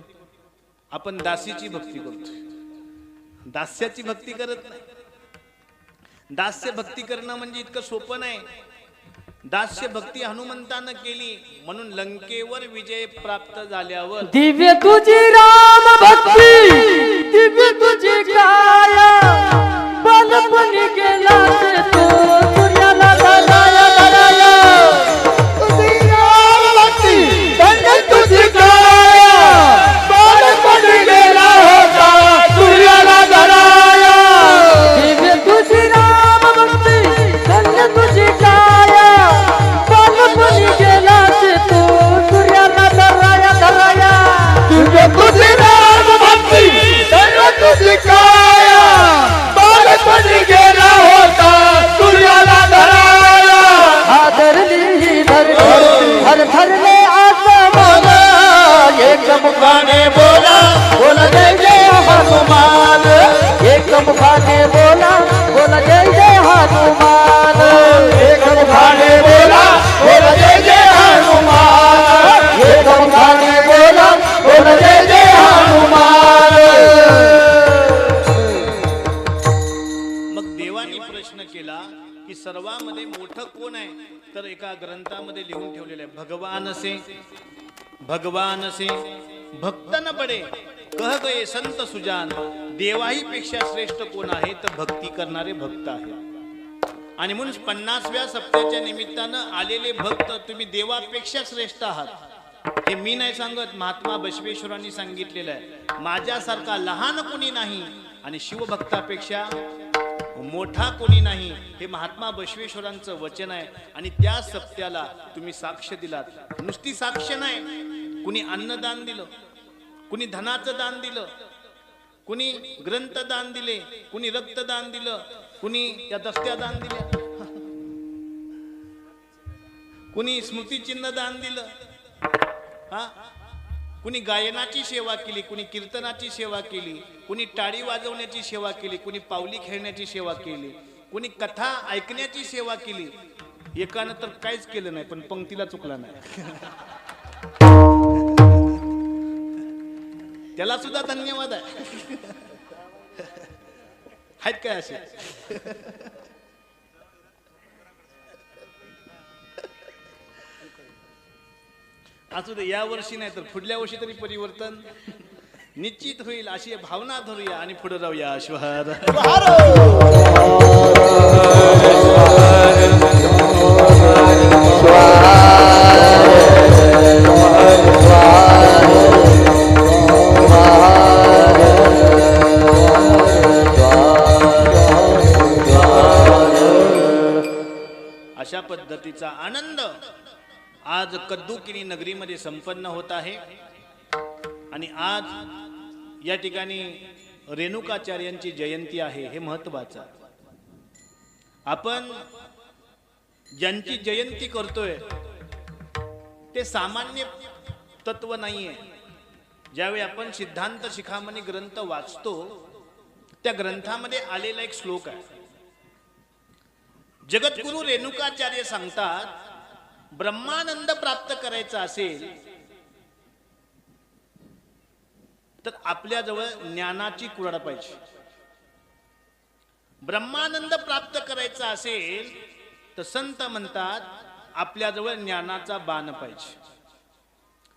आपण दासीची भक्ती करतोय, दास्याची भक्ती करत नाही. दास्य भक्ती करणं म्हणजे इतकं सोपं नाही. दास्य भक्ती हनुमंतानं केली म्हणून लंकेवर विजय प्राप्त झाल्यावर दिव्य तुझी राम भक्ती, दिव्य तुझी काया, बालपणी गेला ते तो सूर्याला धराया धराया. तुझी राम भक्ती, धन्य तुझी काया, बालपणी गेला होता सूर्याला धराया. दिव्य तुझी राम भक्ती, धन्य तुझी काया, बालपणी गेला ते तो सूर्याला धराया धराया. तुझे तुझी राम भक्ती, धन्य तुझी काया, बालपणी गेला होता सूर्याला धराया. आदरली ही धरली, हर धरले आसमान, एक मुखाने बोला बोला जय जय हनुमान. एक मुखाने बोला बोला जय जय हनुमान. एक मुखाने बोला बोला जय जय हनुमान. एक मुखाने बोला बोला जय जय हनुमान. मग देवानी प्रश्न केला की सर्वांमध्ये मोठं कोण आहे? तर एका ग्रंथामध्ये लिहून ठेवलेलं आहे भगवान से भगवान से भक्त न बडे कह गए संत सुजान. देवाही पेक्षा श्रेष्ठ कोण आहे? तर भक्ती करणारे भक्त आहे. आणि म्हणून 50व्या सप्त्याच्या निमित्तानं आलेले भक्त तुम्ही देवापेक्षा श्रेष्ठ आहात. हे मी नाही सांगत, महात्मा बसवेश्वरांनी सांगितलेलं आहे. माझ्यासारखा लहान कोणी नाही आणि शिवभक्तापेक्षा मोठा कोणी नाही, हे महात्मा बसवेश्वरांचं वचन आहे. आणि त्या सत्याला तुम्ही साक्ष दिलात. नुसती साक्ष नाही, कुणी अन्नदान दिलं, कुणी धनाचं दान दिलं, कुणी ग्रंथदान दिले, कुणी रक्तदान दिलं, कुणी त्या दस्त्या दान दिल्या, कुणी स्मृतिचिन्ह दान दिलं, हा, कुणी गायनाची सेवा केली, कुणी कीर्तनाची सेवा केली, कुणी टाळी वाजवण्याची सेवा केली, कुणी पावली खेळण्याची सेवा केली, कुणी कथा ऐकण्याची सेवा केली. एकानं तर काहीच केलं नाही, पण पंक्तीला चुकला नाही. त्याला सुद्धा धन्यवाद आहे. आहेत काय असे? असू दे, या वर्षी नाही तर पुढल्या वर्षी तरी परिवर्तन निश्चित होईल अशी भावना धरूया आणि पुढे जाऊया. श्वहार अशा पद्धतीचा आनंद आज कद्दुकिनी नगरीमध्ये संपन्न होत आहे. आणि आज या ठिकाणी रेणुकाचार्यांची जयंती आहे. हे महत्वाचं. आपण ज्यांची जयंती करतोय ते सामान्य तत्व नाहीये. ज्यावेळी आपण सिद्धांत शिखामणी ग्रंथ वाचतो त्या ग्रंथामध्ये आलेला एक श्लोक आहे. जगद्गुरु रेणुकाचार्य सांगतात, ब्रह्मानंद प्राप्त करायचा असेल तर आपल्याजवळ ज्ञानाची कुऱ्हाड पाहिजे. ब्रह्मानंद प्राप्त करायचा असेल तर संत म्हणतात आपल्याजवळ ज्ञानाचा बाण पाहिजे.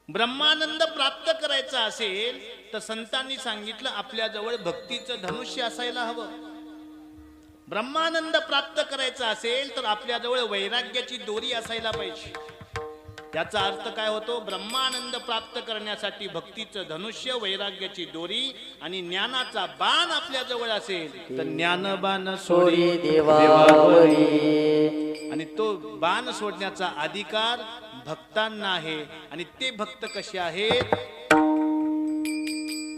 ब्रह्मानंद प्राप्त करायचा असेल तर संतांनी सांगितलं आपल्याजवळ भक्तीचं धनुष्य असायला हवं. ब्रह्मानंद प्राप्त करायचा असेल तर आपल्याजवळ वैराग्याची दोरी असायला पाहिजे. याचा अर्थ काय होतो? ब्रह्मानंद प्राप्त करण्यासाठी भक्तीचं धनुष्य, वैराग्याची दोरी आणि ज्ञानाचा बाण आपल्याजवळ असेल तर ज्ञानबाण सोडी देवावरी. आणि तो बाण सोडण्याचा अधिकार भक्तांना आहे. आणि ते भक्त कसे आहेत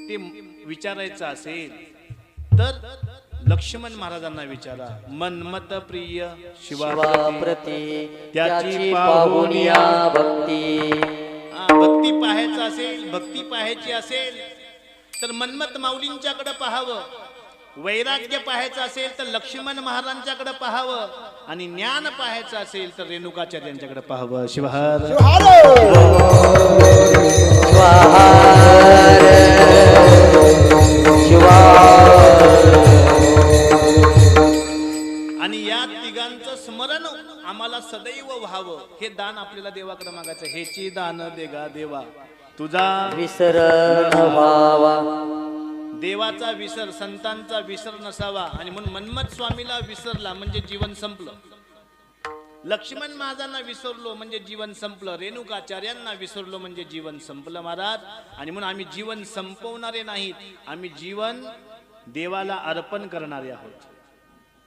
ते विचारायचं असेल तर लक्ष्मण महाराजांना विचारा. मनमत प्रिय शिवाप्रती त्याची पाहुनिया भक्ती. भक्ती पाहायचं असेल, भक्ती पाहायची असेल तर मनमत माऊलींच्याकडे पाहावं. वैराग्य पाहायचं असेल तर लक्ष्मण महाराजांच्याकडे पाहावं. आणि ज्ञान पाहायचं असेल तर रेणुकाचार्यांच्याकडे पाहावं. शिवहार आणि या तिघांचं स्मरण आम्हाला सदैव व्हावं. हे दान आपल्याला देवाकडे मागायचं. हेची दान देगा देवा तुझा विसर व्हावा. देवाचा विसर, संतांचा विसर नसावा. आणि म्हणून मन्मथ स्वामीला विसरला म्हणजे जीवन संपलं. लक्ष्मण महाराजांना विसरलो म्हणजे जीवन संपलं. रेणुकाचार्यांना विसरलो म्हणजे जीवन संपलं महाराज. आणि म्हणून आम्ही जीवन संपवणारे नाहीत, आम्ही जीवन देवाला अर्पण करणारे आहोत.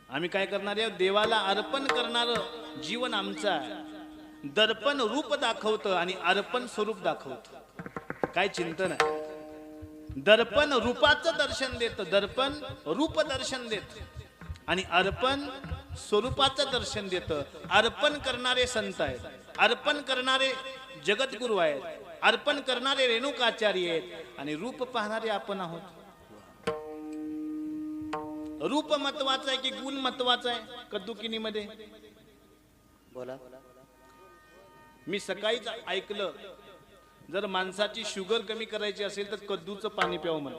आम्ही काय करणारे आहोत? देवाला अर्पण करणारं जीवन आमचं आहे. दर्पण रूप दाखवतं आणि अर्पण स्वरूप दाखवतं. काय चिंतन आहे? दर्पण रूपाचं दर्शन देतं, दर्पण रूप दर्शन देतं आणि अर्पण स्वरूपाचं दर्शन देतं. अर्पण करणारे संत आहेत, अर्पण करणारे जगद्गुरु आहेत, अर्पण करणारे रेणुकाचार्य आहेत आणि रूप पाहणारे आपण आहोत. रूप महत्वाचं आहे की गुण महत्वाचं आहे? कद्दुकिनीमध्ये बोला. मी सकाळीच ऐकलं, जर माणसाची शुगर कमी करायची असेल तर कद्दूचं पाणी प्यावं म्हणा.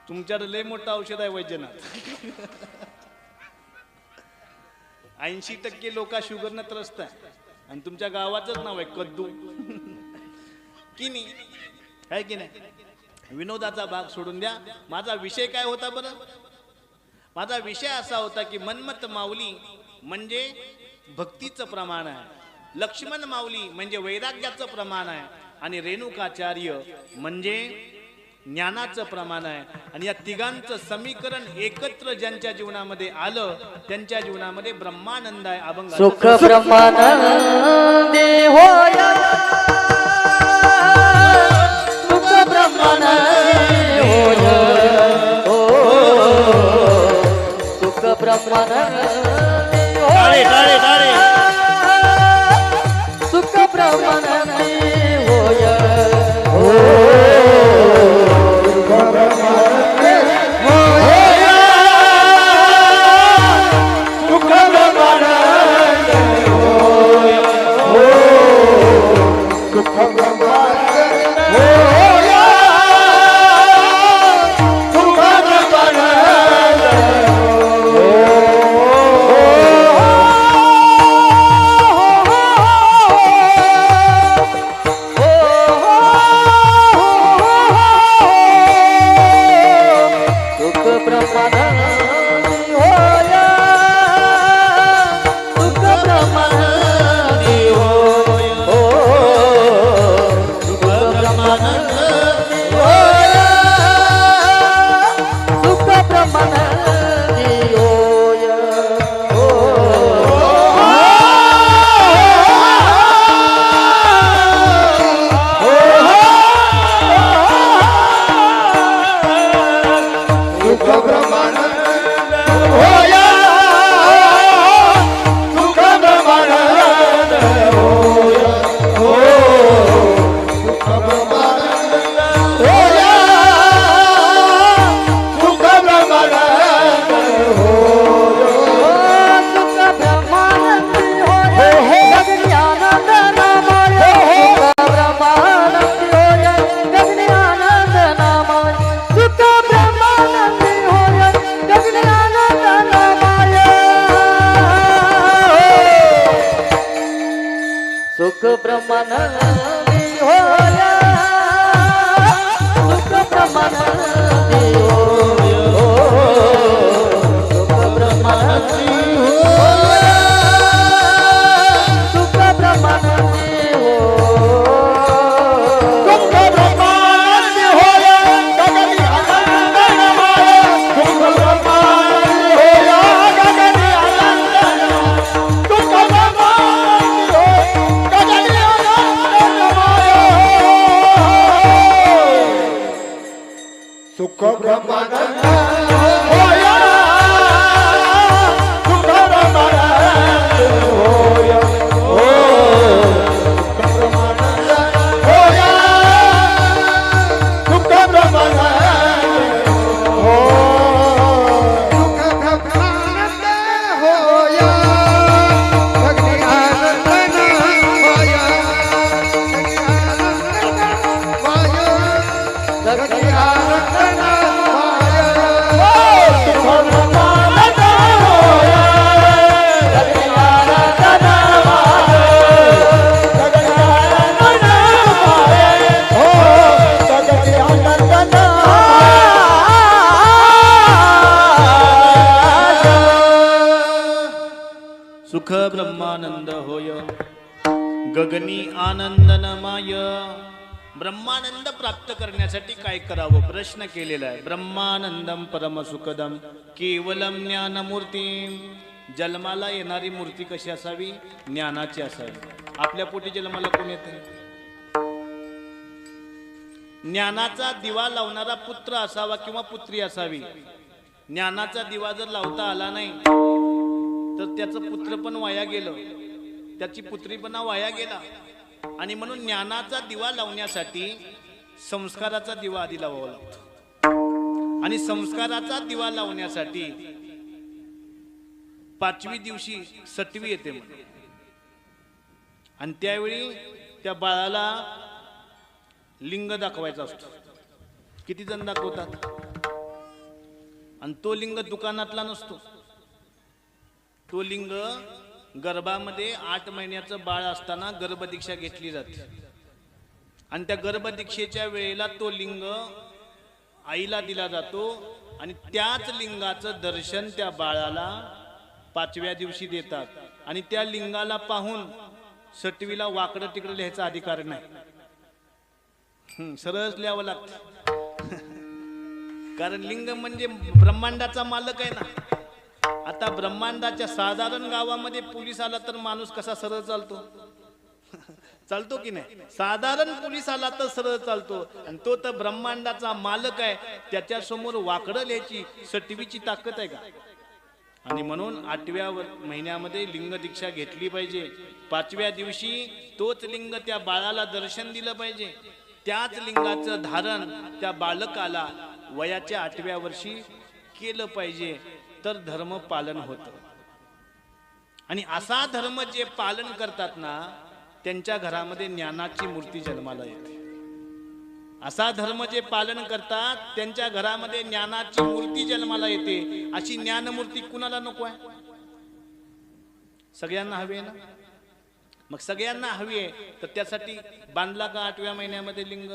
तुमच्याकडे लय मोठं औषध आहे वैद्यनाथ. 80% लोक शुगरनं त्रस्त आहे आणि तुमच्या गावाचंच नाव आहे कद्दू. की नाही? आहे की नाही? विनोदाचा भाग सोडून द्या. माझा विषय काय होता बरं? माझा विषय असा होता की मनमत माऊली म्हणजे भक्तीचं प्रमाण आहे, लक्ष्मण माऊली म्हणजे वैराग्याचं प्रमाण आहे आणि रेणुकाचार्य म्हणजे ज्ञानाचं प्रमाण आहे. आणि या तिघांचं समीकरण एकत्र ज्यांच्या जीवनामध्ये आलं त्यांच्या जीवनामध्ये ब्रह्मानंद आहे, अभंग सुख ब्रह्मानंदी होया. सुख ब्रह्मानंदी होया. सुख ब्रह्मानंदी होया. सुख ब्रह्मानंदी होय सुख ब्रह्मानंद होया सुख ब्रह्मानंद होया हो सुख ब्रह्मानंद होया सुख ब्रह्मानंद होया सुख ब्रह्मानंदी होय गगनी आनंद नामय सुख ब्रह्मानंदी होय गगनी आनंद नामय सुख ब्रह्मानंदी होय गगनी आनंद नामय सुख ब्रह्मानंदी होय सुख ब्रह्मानंदी होय सुख ब्रह्मानंदी होय सुख ब्रह्मानंदी होय सुख ब्रह्मानंद होया गगनी आनंद नामय सुख ब्रह्मानंद होया गगनी आनंद नामय सुख ब्रह्मानंद होया गगनी आनंद नामय सुख ब्रह्मानंद होया सुख ब्रह्मानंद होया हो सुख ब्रह्मानंद होया सुख ब्रह्मानंद हो सुख ब्रह्मानंद होया गगनी आनंद नामय गगनी आनंद नामय सुख ब्रह्मानंद होया गगनी आनंद नामय गगनी आनंद नामय हो गगनी आनंद नामय सुख ब्रह्मानंद होय गगनी आनंदनमय. ब्रह्मानंद प्राप्त करण्यासाठी काय करावं प्रश्न केलेला आहे. ब्रह्मानंदम परम सुखदम केवलम ज्ञानमूर्ती. जन्माला येणारी मूर्ती कशी असावी? ज्ञानाची असावी. आपल्या पोटी जन्माला कोण येते? ज्ञानाचा दिवा लावणारा पुत्र असावा किंवा पुत्री असावी. ज्ञानाचा दिवा जर लावता आला नाही तर त्याचं पुत्र पण वाया गेलं, त्याची पुत्रीपणा वाया गेला. आणि म्हणून ज्ञानाचा दिवा लावण्यासाठी संस्काराचा दिवा आधी लावावा लागतो. आणि संस्काराचा दिवा लावण्यासाठी 5वी दिवशी सटवी येते म्हणे. आणि त्यावेळी त्या बाळाला लिंग दाखवायचा असतो. किती जण दाखवतात? आणि तो लिंग दुकानातला नसतो. तो लिंग गर्भामध्ये 8 महिन्याचं बाळ असताना गर्भदीक्षा घेतली जाते. आणि त्या गर्भदीक्षेच्या वेळेला तो लिंग आईला दिला जातो. आणि त्याच लिंगाचं दर्शन त्या बाळाला 5व्या दिवशी देतात. आणि त्या लिंगाला पाहून सटवीला वाकडं तिकडं लिहायचा अधिकार नाही. सरळच लिहावं लागतं. कारण लिंग म्हणजे ब्रह्मांडाचा मालक आहे ना. आता ब्रह्मांडाच्या साधारण गावामध्ये पोलीस आला तर माणूस कसा सरळ चालतो? चालतो की नाही? साधारण पोलीस आला तर सरळ चालतो. आणि तो तर ब्रह्मांडाचा मालक आहे, त्याच्या समोर वाकडं लिहायची सटवीची ताकद आहे का? आणि म्हणून 8व्या महिन्यामध्ये लिंग दीक्षा घेतली पाहिजे. 5व्या दिवशी तोच लिंग त्या बाळाला दर्शन दिलं पाहिजे. त्याच लिंगाचं धारण त्या बालकाला वयाच्या 8व्या वर्षी केलं पाहिजे, तर धर्म पालन होतं. आणि असा धर्म जे पालन करतात ना, त्यांच्या घरामध्ये ज्ञानाची मूर्ती जन्माला येते. असा धर्म जे पालन करतात त्यांच्या घरामध्ये ज्ञानाची मूर्ती जन्माला येते. अशी ज्ञानमूर्ती कुणाला नको आहे? सगळ्यांना हवी आहे ना? मग सगळ्यांना हवी आहे तर त्यासाठी बांधला का 8व्या महिन्यामध्ये लिंग?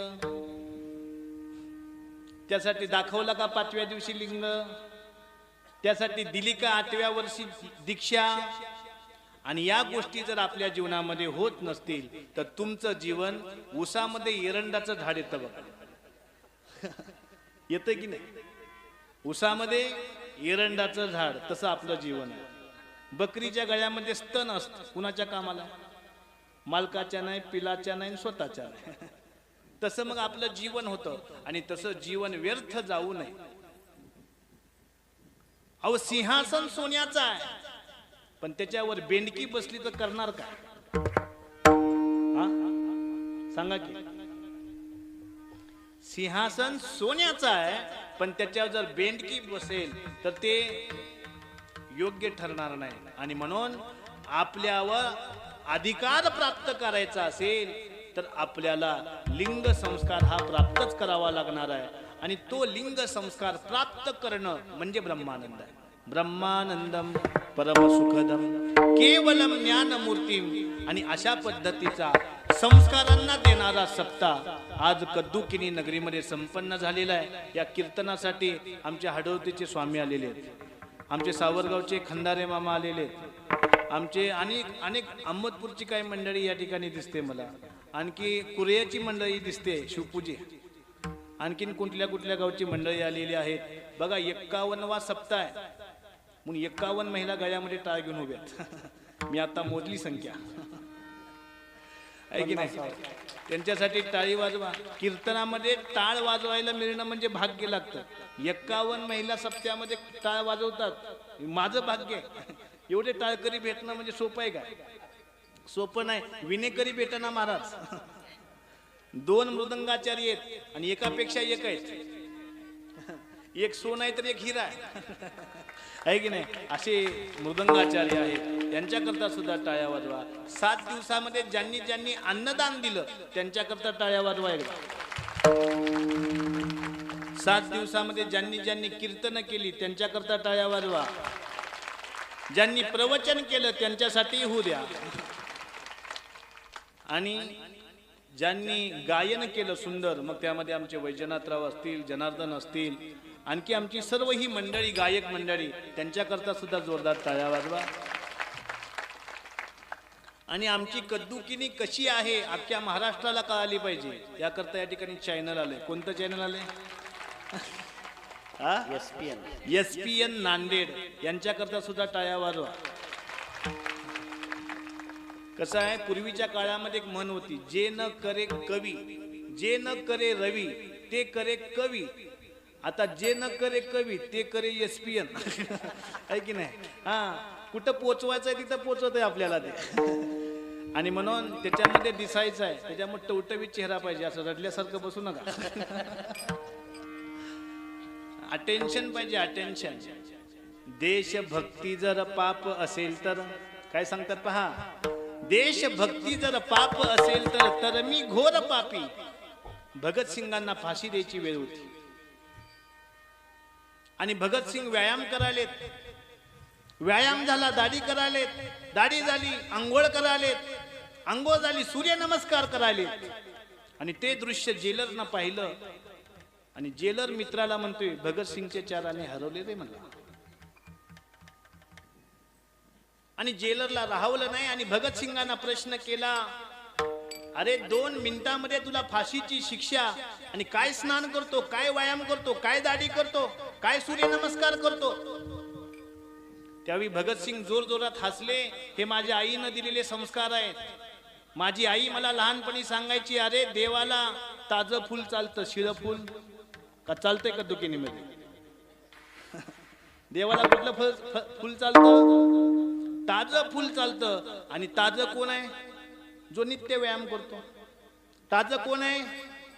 त्यासाठी दाखवला का 5व्या दिवशी लिंग? त्यासाठी दिली का 8व्या वर्षी दीक्षा? आणि या गोष्टी जर आपल्या जीवनामध्ये होत नसतील तर तुमचं जीवन उसामध्ये एरंडाचं झाड येतं बघा. येतं की नाही? उसामध्ये एरंडाचं झाड, तसं आपलं जीवन आहे. बकरीच्या गळ्यामध्ये स्तन असतं, कुणाच्या कामाला? मालकाच्या नाही, पिलाच्या नाही, स्वतःच्या नाही. तसं मग आपलं जीवन होतं आणि तसं जीवन व्यर्थ जाऊ नये. अहो सिंहासन सोन्याचं आहे, पण त्याच्यावर बेंडकी बसली तर करणार काय? हा सांगा की. सिंहासन सोन्याचं आहे, पण त्याच्यावर जर बेंडकी बसेल तर ते योग्य ठरणार नाही. आणि म्हणून आपल्यावर अधिकार प्राप्त करायचा असेल तर आपल्याला लिंग संस्कार हा प्राप्तच करावा लागणार आहे. आणि तो लिंग संस्कार प्राप्त करणं म्हणजे ब्रह्मानंद आहे. ब्रह्मानंदम परमसुखदम केवलम ज्ञानमूर्तीम. आणि अशा पद्धतीचा संस्कारांना देणारा सप्ताह आज कद्दुकिनी नगरीमध्ये संपन्न झालेला आहे. या कीर्तनासाठी आमचे हडवतीचे स्वामी आलेले आहेत, आमचे सावरगावचे खंदारे मामा आलेले आहेत, आमचे अनेक अहमदपूरची काही मंडळी या ठिकाणी दिसते मला, आणखी कुर्याची मंडळी दिसते, शिवपूजी, आणखीन कुठल्या गावची मंडळी आलेली आहेत. बघा 51वा सप्ताह आहे म्हणून 51 महिला गळ्यामध्ये टाळ घेऊन उभ्या आहेत. मी आता मोजली संख्या आहे की नाही? त्यांच्यासाठी टाळी वाजवा. कीर्तनामध्ये टाळ वाजवायला मिळणं म्हणजे भाग्य लागतं. 51 महिला सप्त्यामध्ये टाळ वाजवतात, माझं भाग्य आहे. एवढे टाळकरी भेटणं म्हणजे सोपं आहे काय? सोपं नाही. विनेकरी भेटना महाराज. 2 मृदंगाचार्य आहेत आणि एकापेक्षा एक आहेत. एक सोन आहे तर एक हिरा आहे की नाही? असे मृदंगाचार्य आहेत, त्यांच्याकरता सुद्धा टाळ्या वाजवा. 7 दिवसामध्ये ज्यांनी अन्नदान दिलं त्यांच्याकरता टाळ्या वाजवा एकदा. 7 दिवसामध्ये ज्यांनी कीर्तन केली त्यांच्याकरता टाळ्या वाजवा. ज्यांनी प्रवचन केलं त्यांच्यासाठी होऊ द्या. आणि ज्यांनी गायन केलं सुंदर, मग त्यामध्ये आमचे वैजनाथराव असतील, जनार्दन असतील, आणखी आमची सर्व ही मंडळी, गायक मंडळी, त्यांच्याकरता सुद्धा जोरदार टाळ्या वाजवा. आणि आमची कद्दुकिनी कशी आहे अख्ख्या महाराष्ट्राला कळाली पाहिजे, याकरता या ठिकाणी चॅनल आले. कोणतं चॅनल आले? SPN नांदेड, यांच्याकरता सुद्धा टाळ्या वाजवा. कसं आहे, पूर्वीच्या काळामध्ये एक म्हण होती, जे न करे कवी, जे न करे रवी ते करे कवी. आता जे न करे कवी ते करे SPN आहे की नाही? हा, कुठं पोचवायचं आहे तिथं पोचवत आहे आपल्याला ते. आणि म्हणून त्याच्यामध्ये दिसायचं आहे, त्याच्यामुळे टवटवीत चेहरा पाहिजे, असं रडल्यासारखं बसू नका. अटेन्शन पाहिजे, अटेन्शन. देशभक्ती जर पाप असेल तर काय सांगतात पहा, देशभक्ती जर पाप असेल तर मी घोर पापी. भगतसिंगांना फाशी द्यायची वेळ होती आणि भगतसिंग व्यायाम करालेत. व्यायाम झाला, दाढी करालेत, दाढी झाली, आंघोळ करालेत, आंघोळ झाली, सूर्यनमस्कार करालेत. आणि ते दृश्य जेलरनं पाहिलं आणि जेलर मित्राला म्हणतोय, भगतसिंगचे 4 आणे हरवले रे म्हणला. आणि जेलरला राहवलं नाही आणि भगतसिंगांना प्रश्न केला, अरे 2 मिनिटांमध्ये तुला फाशीची शिक्षा, आणि काय स्नान करतो, काय व्यायाम करतो, काय दाढी करतो, काय सूर्यनमस्कार करतो. त्यावेळी भगतसिंग जोरजोरात हसले, हे माझ्या आईनं दिलेले संस्कार आहेत. माझी आई मला लहानपणी सांगायची, अरे देवाला ताजं फुल चालतं, शिळं फुल का चालतंय का दुकिनीमध्ये? देवाला कुठलं फुल चालतं? ताजं फुल चालतं. आणि ताजं कोण आहे? जो नित्य व्यायाम करतो. ताजं कोण आहे?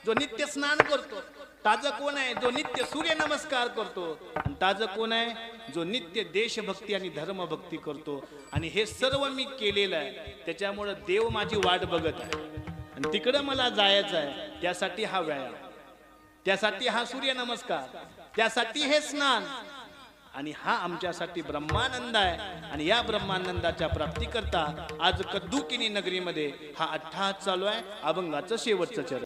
जो नित्य स्नान करतो. ताजं कोण आहे? जो नित्य सूर्य नमस्कार करतो. आणि ताजं कोण आहे? जो नित्य देशभक्ती आणि धर्मभक्ती करतो. आणि हे सर्व मी केलेलं आहे, त्याच्यामुळं देव माझी वाट बघत आहे आणि तिकडं मला जायचं आहे. त्यासाठी हा व्यायाम, त्यासाठी हा सूर्य नमस्कार, त्यासाठी हे स्नान, आणि हा आमच्यासाठी ब्रह्मानंद आहे. आणि या ब्रह्मानंदाच्या प्राप्तीकरता आज कद्दुकिनी नगरीमध्ये हा अट्टहास चालू आहे. अभंगाचं शेवटचं चरण.